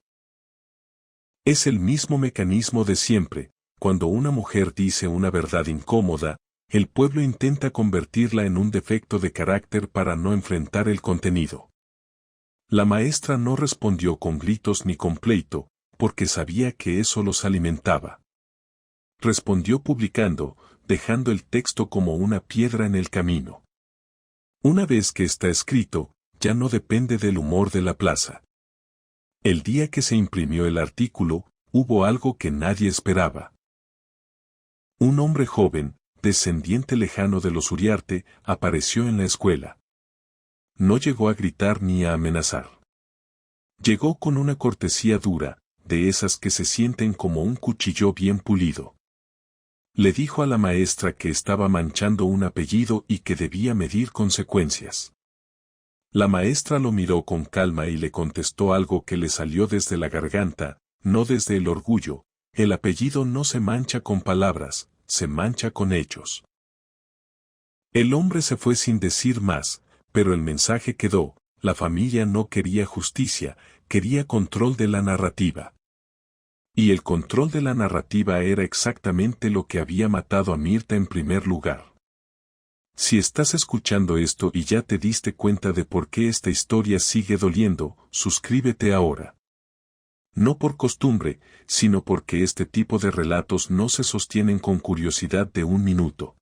Es el mismo mecanismo de siempre, cuando una mujer dice una verdad incómoda, el pueblo intenta convertirla en un defecto de carácter para no enfrentar el contenido. La maestra no respondió con gritos ni con pleito, porque sabía que eso los alimentaba. Respondió publicando, dejando el texto como una piedra en el camino. Una vez que está escrito, ya no depende del humor de la plaza. El día que se imprimió el artículo, hubo algo que nadie esperaba. Un hombre joven, descendiente lejano de los Uriarte, apareció en la escuela. No llegó a gritar ni a amenazar. Llegó con una cortesía dura, de esas que se sienten como un cuchillo bien pulido. Le dijo a la maestra que estaba manchando un apellido y que debía medir consecuencias. La maestra lo miró con calma y le contestó algo que le salió desde la garganta, no desde el orgullo: el apellido no se mancha con palabras, se mancha con hechos. El hombre se fue sin decir más, pero el mensaje quedó: la familia no quería justicia, quería control de la narrativa. Y el control de la narrativa era exactamente lo que había matado a Mirta en primer lugar. Si estás escuchando esto y ya te diste cuenta de por qué esta historia sigue doliendo, suscríbete ahora. No por costumbre, sino porque este tipo de relatos no se sostienen con curiosidad de un minuto.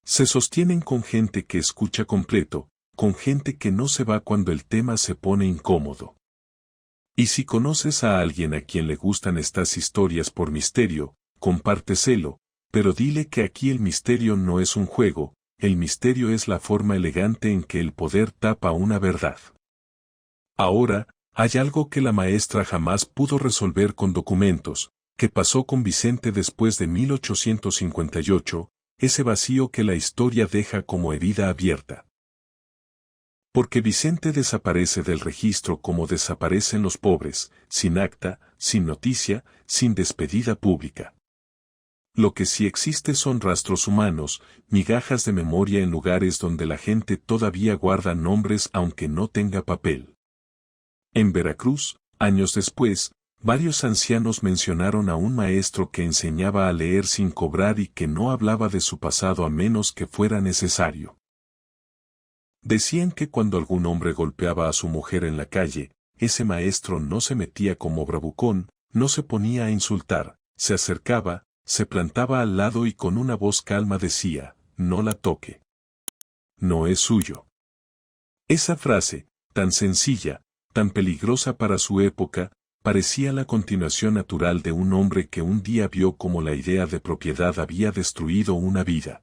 Se sostienen con gente que escucha completo, con gente que no se va cuando el tema se pone incómodo. Y si conoces a alguien a quien le gustan estas historias por misterio, compárteselo, pero dile que aquí el misterio no es un juego, el misterio es la forma elegante en que el poder tapa una verdad. Ahora, hay algo que la maestra jamás pudo resolver con documentos, que pasó con Vicente después de 1858, ese vacío que la historia deja como herida abierta. Porque Vicente desaparece del registro como desaparecen los pobres, sin acta, sin noticia, sin despedida pública. Lo que sí existe son rastros humanos, migajas de memoria en lugares donde la gente todavía guarda nombres aunque no tenga papel. En Veracruz, años después, varios ancianos mencionaron a un maestro que enseñaba a leer sin cobrar y que no hablaba de su pasado a menos que fuera necesario. Decían que cuando algún hombre golpeaba a su mujer en la calle, ese maestro no se metía como bravucón, no se ponía a insultar, se acercaba, se plantaba al lado y con una voz calma decía: no la toque. No es suyo. Esa frase, tan sencilla, tan peligrosa para su época, parecía la continuación natural de un hombre que un día vio cómo la idea de propiedad había destruido una vida.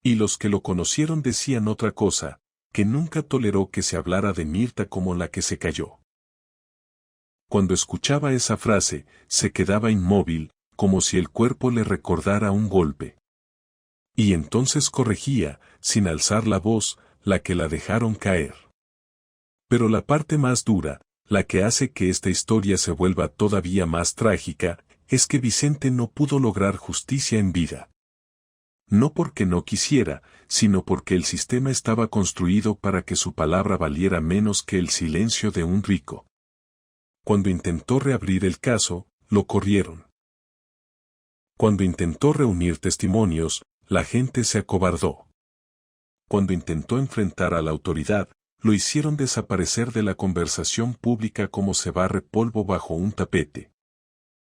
Y los que lo conocieron decían otra cosa, que nunca toleró que se hablara de Mirta como la que se cayó. Cuando escuchaba esa frase, se quedaba inmóvil, como si el cuerpo le recordara un golpe. Y entonces corregía, sin alzar la voz, la que la dejaron caer. Pero la parte más dura, la que hace que esta historia se vuelva todavía más trágica, es que Vicente no pudo lograr justicia en vida. No porque no quisiera, sino porque el sistema estaba construido para que su palabra valiera menos que el silencio de un rico. Cuando intentó reabrir el caso, lo corrieron. Cuando intentó reunir testimonios, la gente se acobardó. Cuando intentó enfrentar a la autoridad, lo hicieron desaparecer de la conversación pública como se barre polvo bajo un tapete.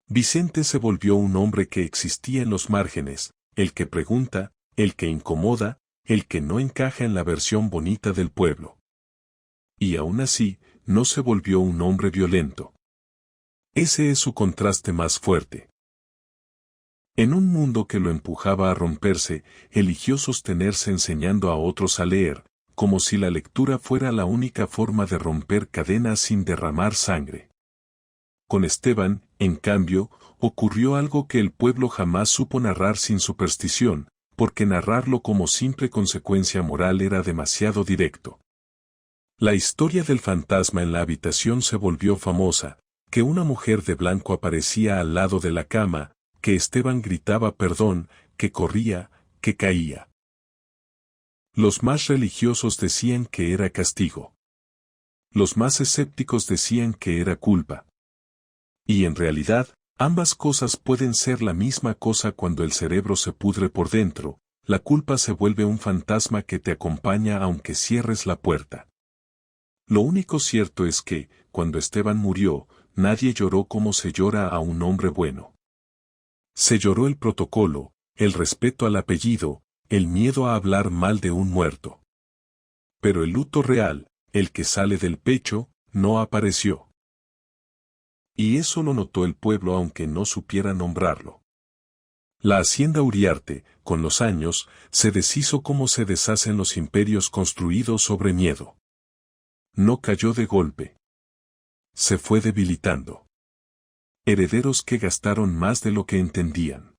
Vicente se volvió un hombre que existía en los márgenes, el que pregunta, el que incomoda, el que no encaja en la versión bonita del pueblo. Y aún así, no se volvió un hombre violento. Ese es su contraste más fuerte. En un mundo que lo empujaba a romperse, eligió sostenerse enseñando a otros a leer, como si la lectura fuera la única forma de romper cadenas sin derramar sangre. Con Esteban, en cambio, ocurrió algo que el pueblo jamás supo narrar sin superstición, porque narrarlo como simple consecuencia moral era demasiado directo. La historia del fantasma en la habitación se volvió famosa, que una mujer de blanco aparecía al lado de la cama, que Esteban gritaba perdón, que corría, que caía. Los más religiosos decían que era castigo. Los más escépticos decían que era culpa. Y en realidad, ambas cosas pueden ser la misma cosa cuando el cerebro se pudre por dentro, la culpa se vuelve un fantasma que te acompaña aunque cierres la puerta. Lo único cierto es que, cuando Esteban murió, nadie lloró como se llora a un hombre bueno. Se lloró el protocolo, el respeto al apellido, el miedo a hablar mal de un muerto. Pero el luto real, el que sale del pecho, no apareció. Y eso lo notó el pueblo aunque no supiera nombrarlo. La hacienda Uriarte, con los años, se deshizo como se deshacen los imperios construidos sobre miedo. No cayó de golpe. Se fue debilitando. Herederos que gastaron más de lo que entendían.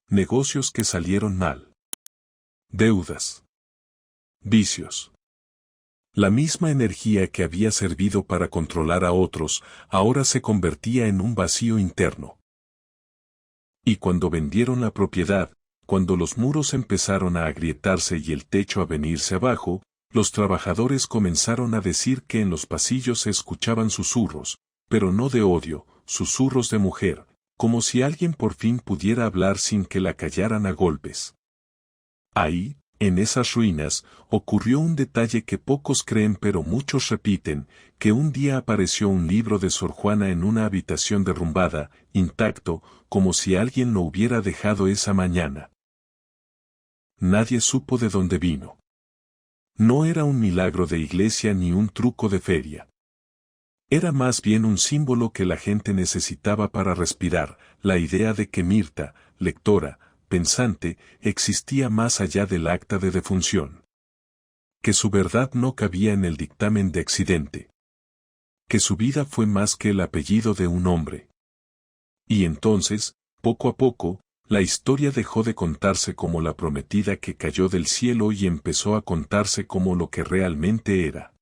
Negocios que salieron mal. Deudas. Vicios. La misma energía que había servido para controlar a otros, ahora se convertía en un vacío interno. Y cuando vendieron la propiedad, cuando los muros empezaron a agrietarse y el techo a venirse abajo, los trabajadores comenzaron a decir que en los pasillos se escuchaban susurros, pero no de odio, susurros de mujer, como si alguien por fin pudiera hablar sin que la callaran a golpes. Ahí, en esas ruinas, ocurrió un detalle que pocos creen pero muchos repiten, que un día apareció un libro de Sor Juana en una habitación derrumbada, intacto, como si alguien lo hubiera dejado esa mañana. Nadie supo de dónde vino. No era un milagro de iglesia ni un truco de feria. Era más bien un símbolo que la gente necesitaba para respirar, la idea de que Mirta, lectora, pensante, existía más allá del acta de defunción. Que su verdad no cabía en el dictamen de accidente. Que su vida fue más que el apellido de un hombre. Y entonces, poco a poco, la historia dejó de contarse como la prometida que cayó del cielo y empezó a contarse como lo que realmente era.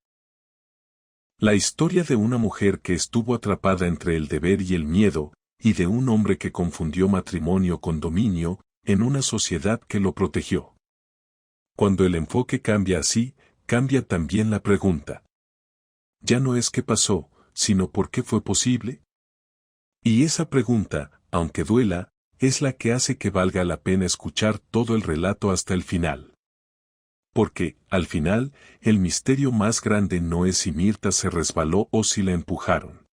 La historia de una mujer que estuvo atrapada entre el deber y el miedo, y de un hombre que confundió matrimonio con dominio, en una sociedad que lo protegió. Cuando el enfoque cambia así, cambia también la pregunta. Ya no es qué pasó, sino por qué fue posible. Y esa pregunta, aunque duela, es la que hace que valga la pena escuchar todo el relato hasta el final. Porque, al final, el misterio más grande no es si Mirta se resbaló o si la empujaron.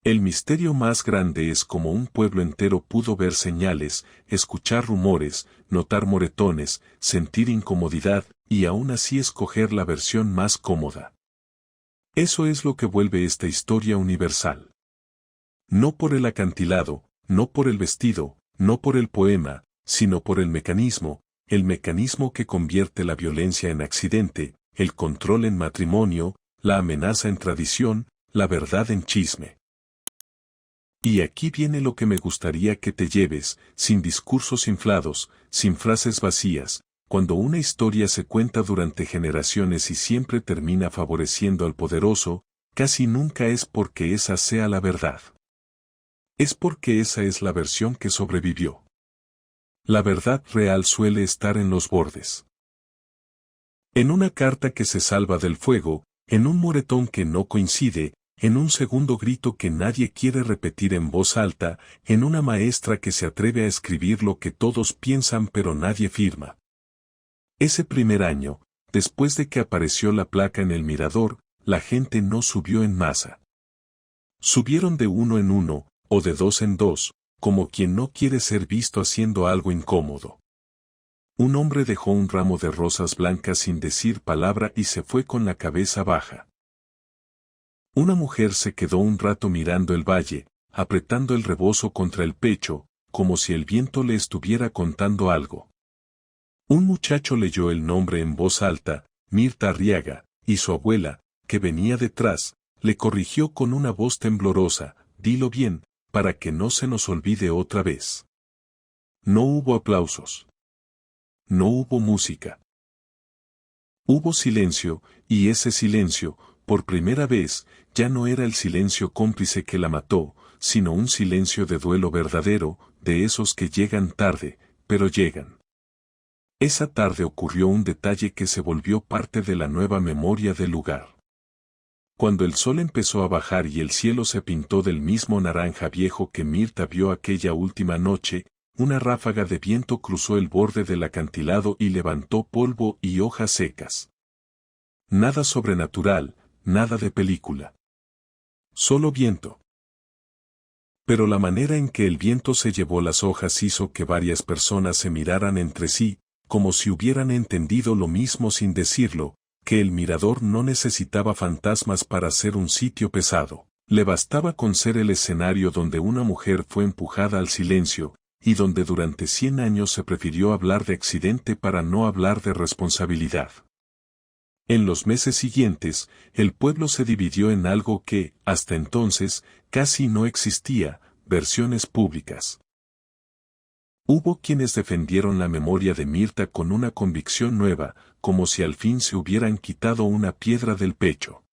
El misterio más grande es cómo un pueblo entero pudo ver señales, escuchar rumores, notar moretones, sentir incomodidad, y aún así escoger la versión más cómoda. Eso es lo que vuelve esta historia universal. No por el acantilado, no por el vestido, no por el poema, sino por el mecanismo que convierte la violencia en accidente, el control en matrimonio, la amenaza en tradición, la verdad en chisme. Y aquí viene lo que me gustaría que te lleves, sin discursos inflados, sin frases vacías, cuando una historia se cuenta durante generaciones y siempre termina favoreciendo al poderoso, casi nunca es porque esa sea la verdad. Es porque esa es la versión que sobrevivió. La verdad real suele estar en los bordes. En una carta que se salva del fuego, en un moretón que no coincide, en un segundo grito que nadie quiere repetir en voz alta, en una maestra que se atreve a escribir lo que todos piensan pero nadie firma. Ese primer año, después de que apareció la placa en el mirador, la gente no subió en masa. Subieron de uno en uno, o de dos en dos, como quien no quiere ser visto haciendo algo incómodo. Un hombre dejó un ramo de rosas blancas sin decir palabra y se fue con la cabeza baja. Una mujer se quedó un rato mirando el valle, apretando el rebozo contra el pecho, como si el viento le estuviera contando algo. Un muchacho leyó el nombre en voz alta, Mirta Arriaga, y su abuela, que venía detrás, le corrigió con una voz temblorosa, dilo bien, para que no se nos olvide otra vez. No hubo aplausos. No hubo música. Hubo silencio, y ese silencio, por primera vez, ya no era el silencio cómplice que la mató, sino un silencio de duelo verdadero, de esos que llegan tarde, pero llegan. Esa tarde ocurrió un detalle que se volvió parte de la nueva memoria del lugar. Cuando el sol empezó a bajar y el cielo se pintó del mismo naranja viejo que Mirta vio aquella última noche, una ráfaga de viento cruzó el borde del acantilado y levantó polvo y hojas secas. Nada sobrenatural, nada de película. Solo viento. Pero la manera en que el viento se llevó las hojas hizo que varias personas se miraran entre sí, como si hubieran entendido lo mismo sin decirlo, que el mirador no necesitaba fantasmas para ser un sitio pesado, le bastaba con ser el escenario donde una mujer fue empujada al silencio, y donde durante 100 años se prefirió hablar de accidente para no hablar de responsabilidad. En los meses siguientes, el pueblo se dividió en algo que, hasta entonces, casi no existía, versiones públicas. Hubo quienes defendieron la memoria de Mirta con una convicción nueva, como si al fin se hubieran quitado una piedra del pecho.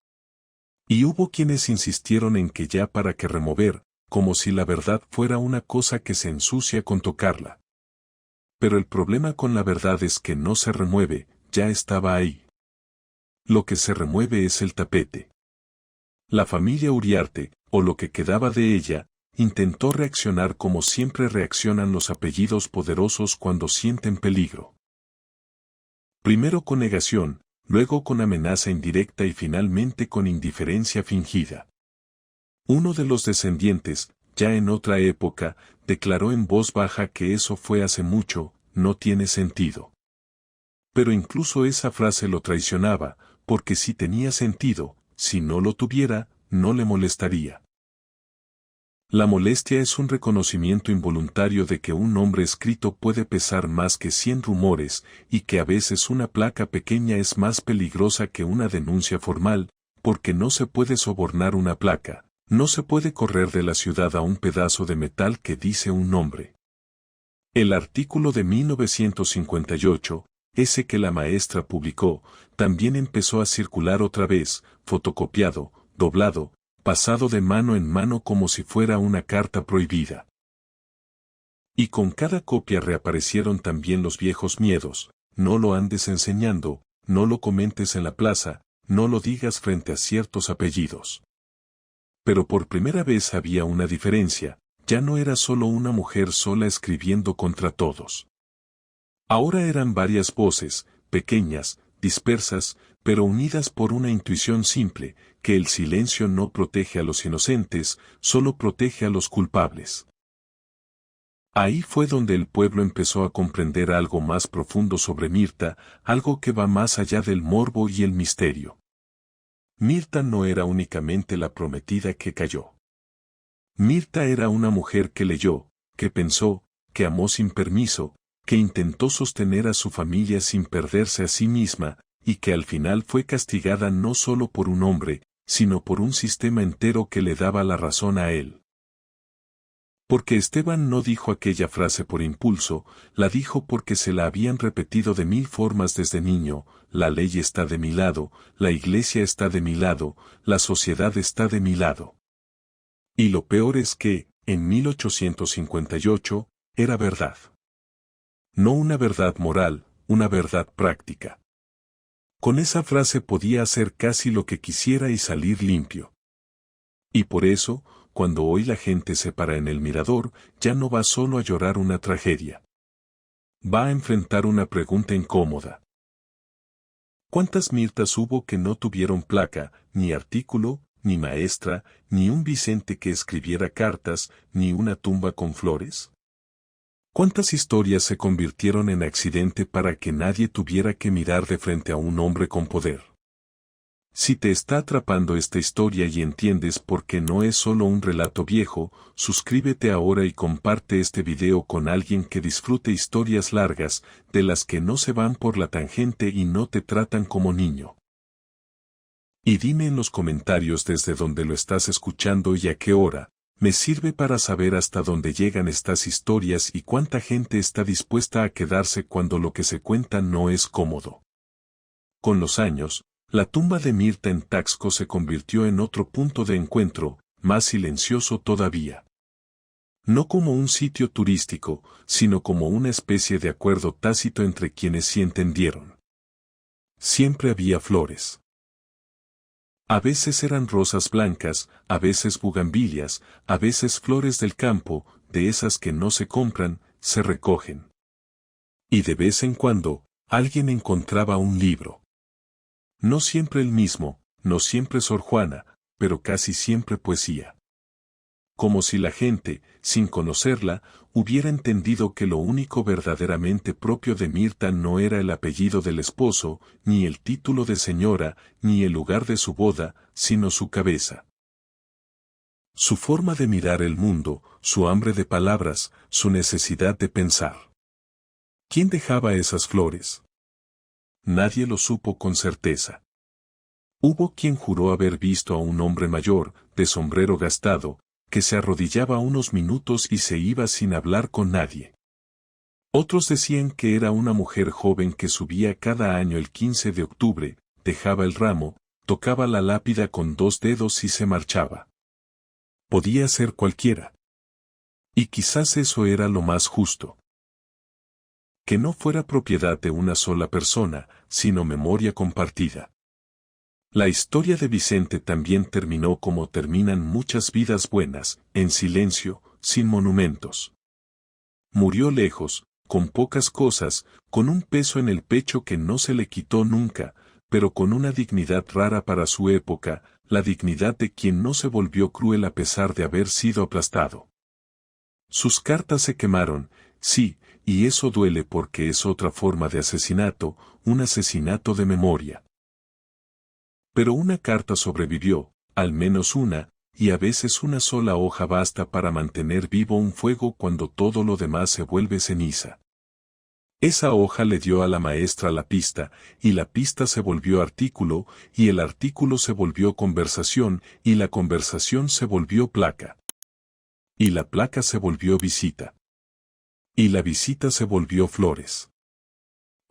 Y hubo quienes insistieron en que ya para qué remover, como si la verdad fuera una cosa que se ensucia con tocarla. Pero el problema con la verdad es que no se remueve, ya estaba ahí. Lo que se remueve es el tapete. La familia Uriarte, o lo que quedaba de ella, intentó reaccionar como siempre reaccionan los apellidos poderosos cuando sienten peligro. Primero con negación, luego con amenaza indirecta y finalmente con indiferencia fingida. Uno de los descendientes, ya en otra época, declaró en voz baja que eso fue hace mucho, no tiene sentido. Pero incluso esa frase lo traicionaba, porque si tenía sentido, si no lo tuviera, no le molestaría. La molestia es un reconocimiento involuntario de que un nombre escrito puede pesar más que 100 rumores, y que a veces una placa pequeña es más peligrosa que una denuncia formal, porque no se puede sobornar una placa, no se puede correr de la ciudad a un pedazo de metal que dice un nombre. El artículo de 1958, ese que la maestra publicó, también empezó a circular otra vez, fotocopiado, doblado, pasado de mano en mano como si fuera una carta prohibida. Y con cada copia reaparecieron también los viejos miedos, no lo andes enseñando, no lo comentes en la plaza, no lo digas frente a ciertos apellidos. Pero por primera vez había una diferencia, ya no era solo una mujer sola escribiendo contra todos. Ahora eran varias voces, pequeñas, dispersas, pero unidas por una intuición simple, que el silencio no protege a los inocentes, solo protege a los culpables. Ahí fue donde el pueblo empezó a comprender algo más profundo sobre Mirta, algo que va más allá del morbo y el misterio. Mirta no era únicamente la prometida que cayó. Mirta era una mujer que leyó, que pensó, que amó sin permiso, que intentó sostener a su familia sin perderse a sí misma, y que al final fue castigada no solo por un hombre, sino por un sistema entero que le daba la razón a él. Porque Esteban no dijo aquella frase por impulso, la dijo porque se la habían repetido de 1000 formas desde niño, la ley está de mi lado, la iglesia está de mi lado, la sociedad está de mi lado. Y lo peor es que, en 1858, era verdad. No una verdad moral, una verdad práctica. Con esa frase podía hacer casi lo que quisiera y salir limpio. Y por eso, cuando hoy la gente se para en el mirador, ya no va solo a llorar una tragedia. Va a enfrentar una pregunta incómoda. ¿Cuántas Mirtas hubo que no tuvieron placa, ni artículo, ni maestra, ni un Vicente que escribiera cartas, ni una tumba con flores? ¿Cuántas historias se convirtieron en accidente para que nadie tuviera que mirar de frente a un hombre con poder? Si te está atrapando esta historia y entiendes por qué no es solo un relato viejo, suscríbete ahora y comparte este video con alguien que disfrute historias largas, de las que no se van por la tangente y no te tratan como niño. Y dime en los comentarios desde donde lo estás escuchando y a qué hora. Me sirve para saber hasta dónde llegan estas historias y cuánta gente está dispuesta a quedarse cuando lo que se cuenta no es cómodo. Con los años, la tumba de Mirta en Taxco se convirtió en otro punto de encuentro, más silencioso todavía. No como un sitio turístico, sino como una especie de acuerdo tácito entre quienes sí entendieron. Siempre había flores. A veces eran rosas blancas, a veces bugambilias, a veces flores del campo, de esas que no se compran, se recogen. Y de vez en cuando, alguien encontraba un libro. No siempre el mismo, no siempre Sor Juana, pero casi siempre poesía. Como si la gente, sin conocerla, hubiera entendido que lo único verdaderamente propio de Mirta no era el apellido del esposo, ni el título de señora, ni el lugar de su boda, sino su cabeza. Su forma de mirar el mundo, su hambre de palabras, su necesidad de pensar. ¿Quién dejaba esas flores? Nadie lo supo con certeza. Hubo quien juró haber visto a un hombre mayor, de sombrero gastado, que se arrodillaba unos minutos y se iba sin hablar con nadie. Otros decían que era una mujer joven que subía cada año el 15 de octubre, dejaba el ramo, tocaba la lápida con 2 dedos y se marchaba. Podía ser cualquiera. Y quizás eso era lo más justo. Que no fuera propiedad de una sola persona, sino memoria compartida. La historia de Vicente también terminó como terminan muchas vidas buenas, en silencio, sin monumentos. Murió lejos, con pocas cosas, con un peso en el pecho que no se le quitó nunca, pero con una dignidad rara para su época, la dignidad de quien no se volvió cruel a pesar de haber sido aplastado. Sus cartas se quemaron, sí, y eso duele porque es otra forma de asesinato, un asesinato de memoria. Pero una carta sobrevivió, al menos una, y a veces una sola hoja basta para mantener vivo un fuego cuando todo lo demás se vuelve ceniza. Esa hoja le dio a la maestra la pista, y la pista se volvió artículo, y el artículo se volvió conversación, y la conversación se volvió placa. Y la placa se volvió visita. Y la visita se volvió flores.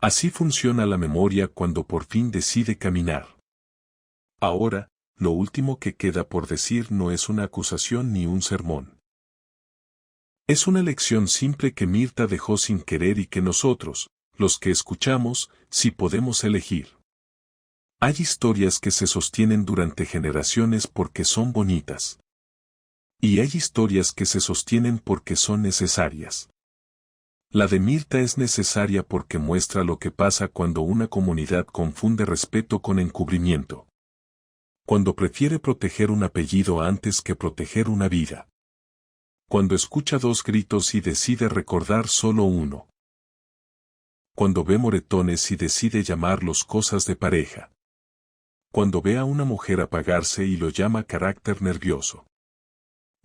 Así funciona la memoria cuando por fin decide caminar. Ahora, lo último que queda por decir no es una acusación ni un sermón. Es una lección simple que Mirta dejó sin querer y que nosotros, los que escuchamos, sí podemos elegir. Hay historias que se sostienen durante generaciones porque son bonitas. Y hay historias que se sostienen porque son necesarias. La de Mirta es necesaria porque muestra lo que pasa cuando una comunidad confunde respeto con encubrimiento. Cuando prefiere proteger un apellido antes que proteger una vida. Cuando escucha 2 gritos y decide recordar solo uno. Cuando ve moretones y decide llamarlos cosas de pareja. Cuando ve a una mujer apagarse y lo llama carácter nervioso.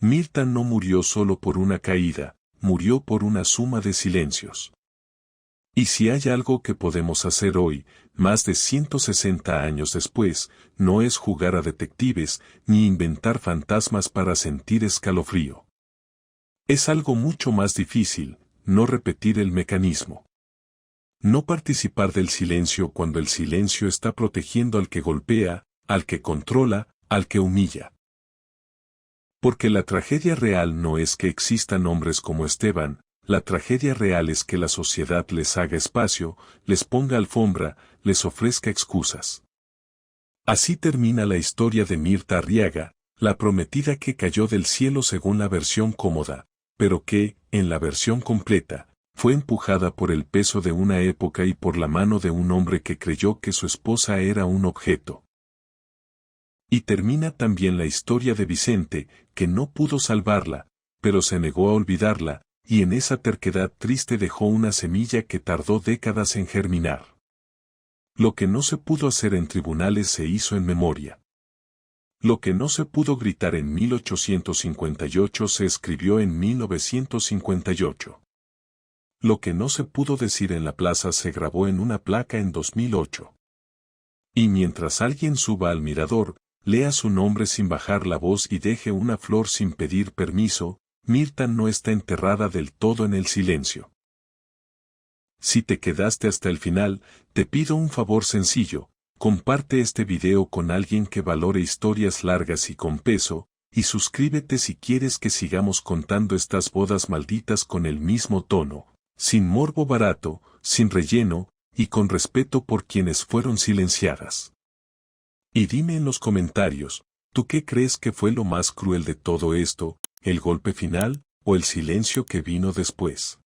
Mirta no murió solo por una caída, murió por una suma de silencios. Y si hay algo que podemos hacer hoy, más de 160 años después, no es jugar a detectives, ni inventar fantasmas para sentir escalofrío. Es algo mucho más difícil, no repetir el mecanismo. No participar del silencio cuando el silencio está protegiendo al que golpea, al que controla, al que humilla. Porque la tragedia real no es que existan hombres como Esteban, la tragedia real es que la sociedad les haga espacio, les ponga alfombra, les ofrezca excusas. Así termina la historia de Mirta Arriaga, la prometida que cayó del cielo según la versión cómoda, pero que, en la versión completa, fue empujada por el peso de una época y por la mano de un hombre que creyó que su esposa era un objeto. Y termina también la historia de Vicente, que no pudo salvarla, pero se negó a olvidarla, y en esa terquedad triste dejó una semilla que tardó décadas en germinar. Lo que no se pudo hacer en tribunales se hizo en memoria. Lo que no se pudo gritar en 1858 se escribió en 1958. Lo que no se pudo decir en la plaza se grabó en una placa en 2008. Y mientras alguien suba al mirador, lea su nombre sin bajar la voz y deje una flor sin pedir permiso, Mirta no está enterrada del todo en el silencio. Si te quedaste hasta el final, te pido un favor sencillo, comparte este video con alguien que valore historias largas y con peso, y suscríbete si quieres que sigamos contando estas bodas malditas con el mismo tono, sin morbo barato, sin relleno, y con respeto por quienes fueron silenciadas. Y dime en los comentarios, ¿tú qué crees que fue lo más cruel de todo esto, el golpe final, o el silencio que vino después?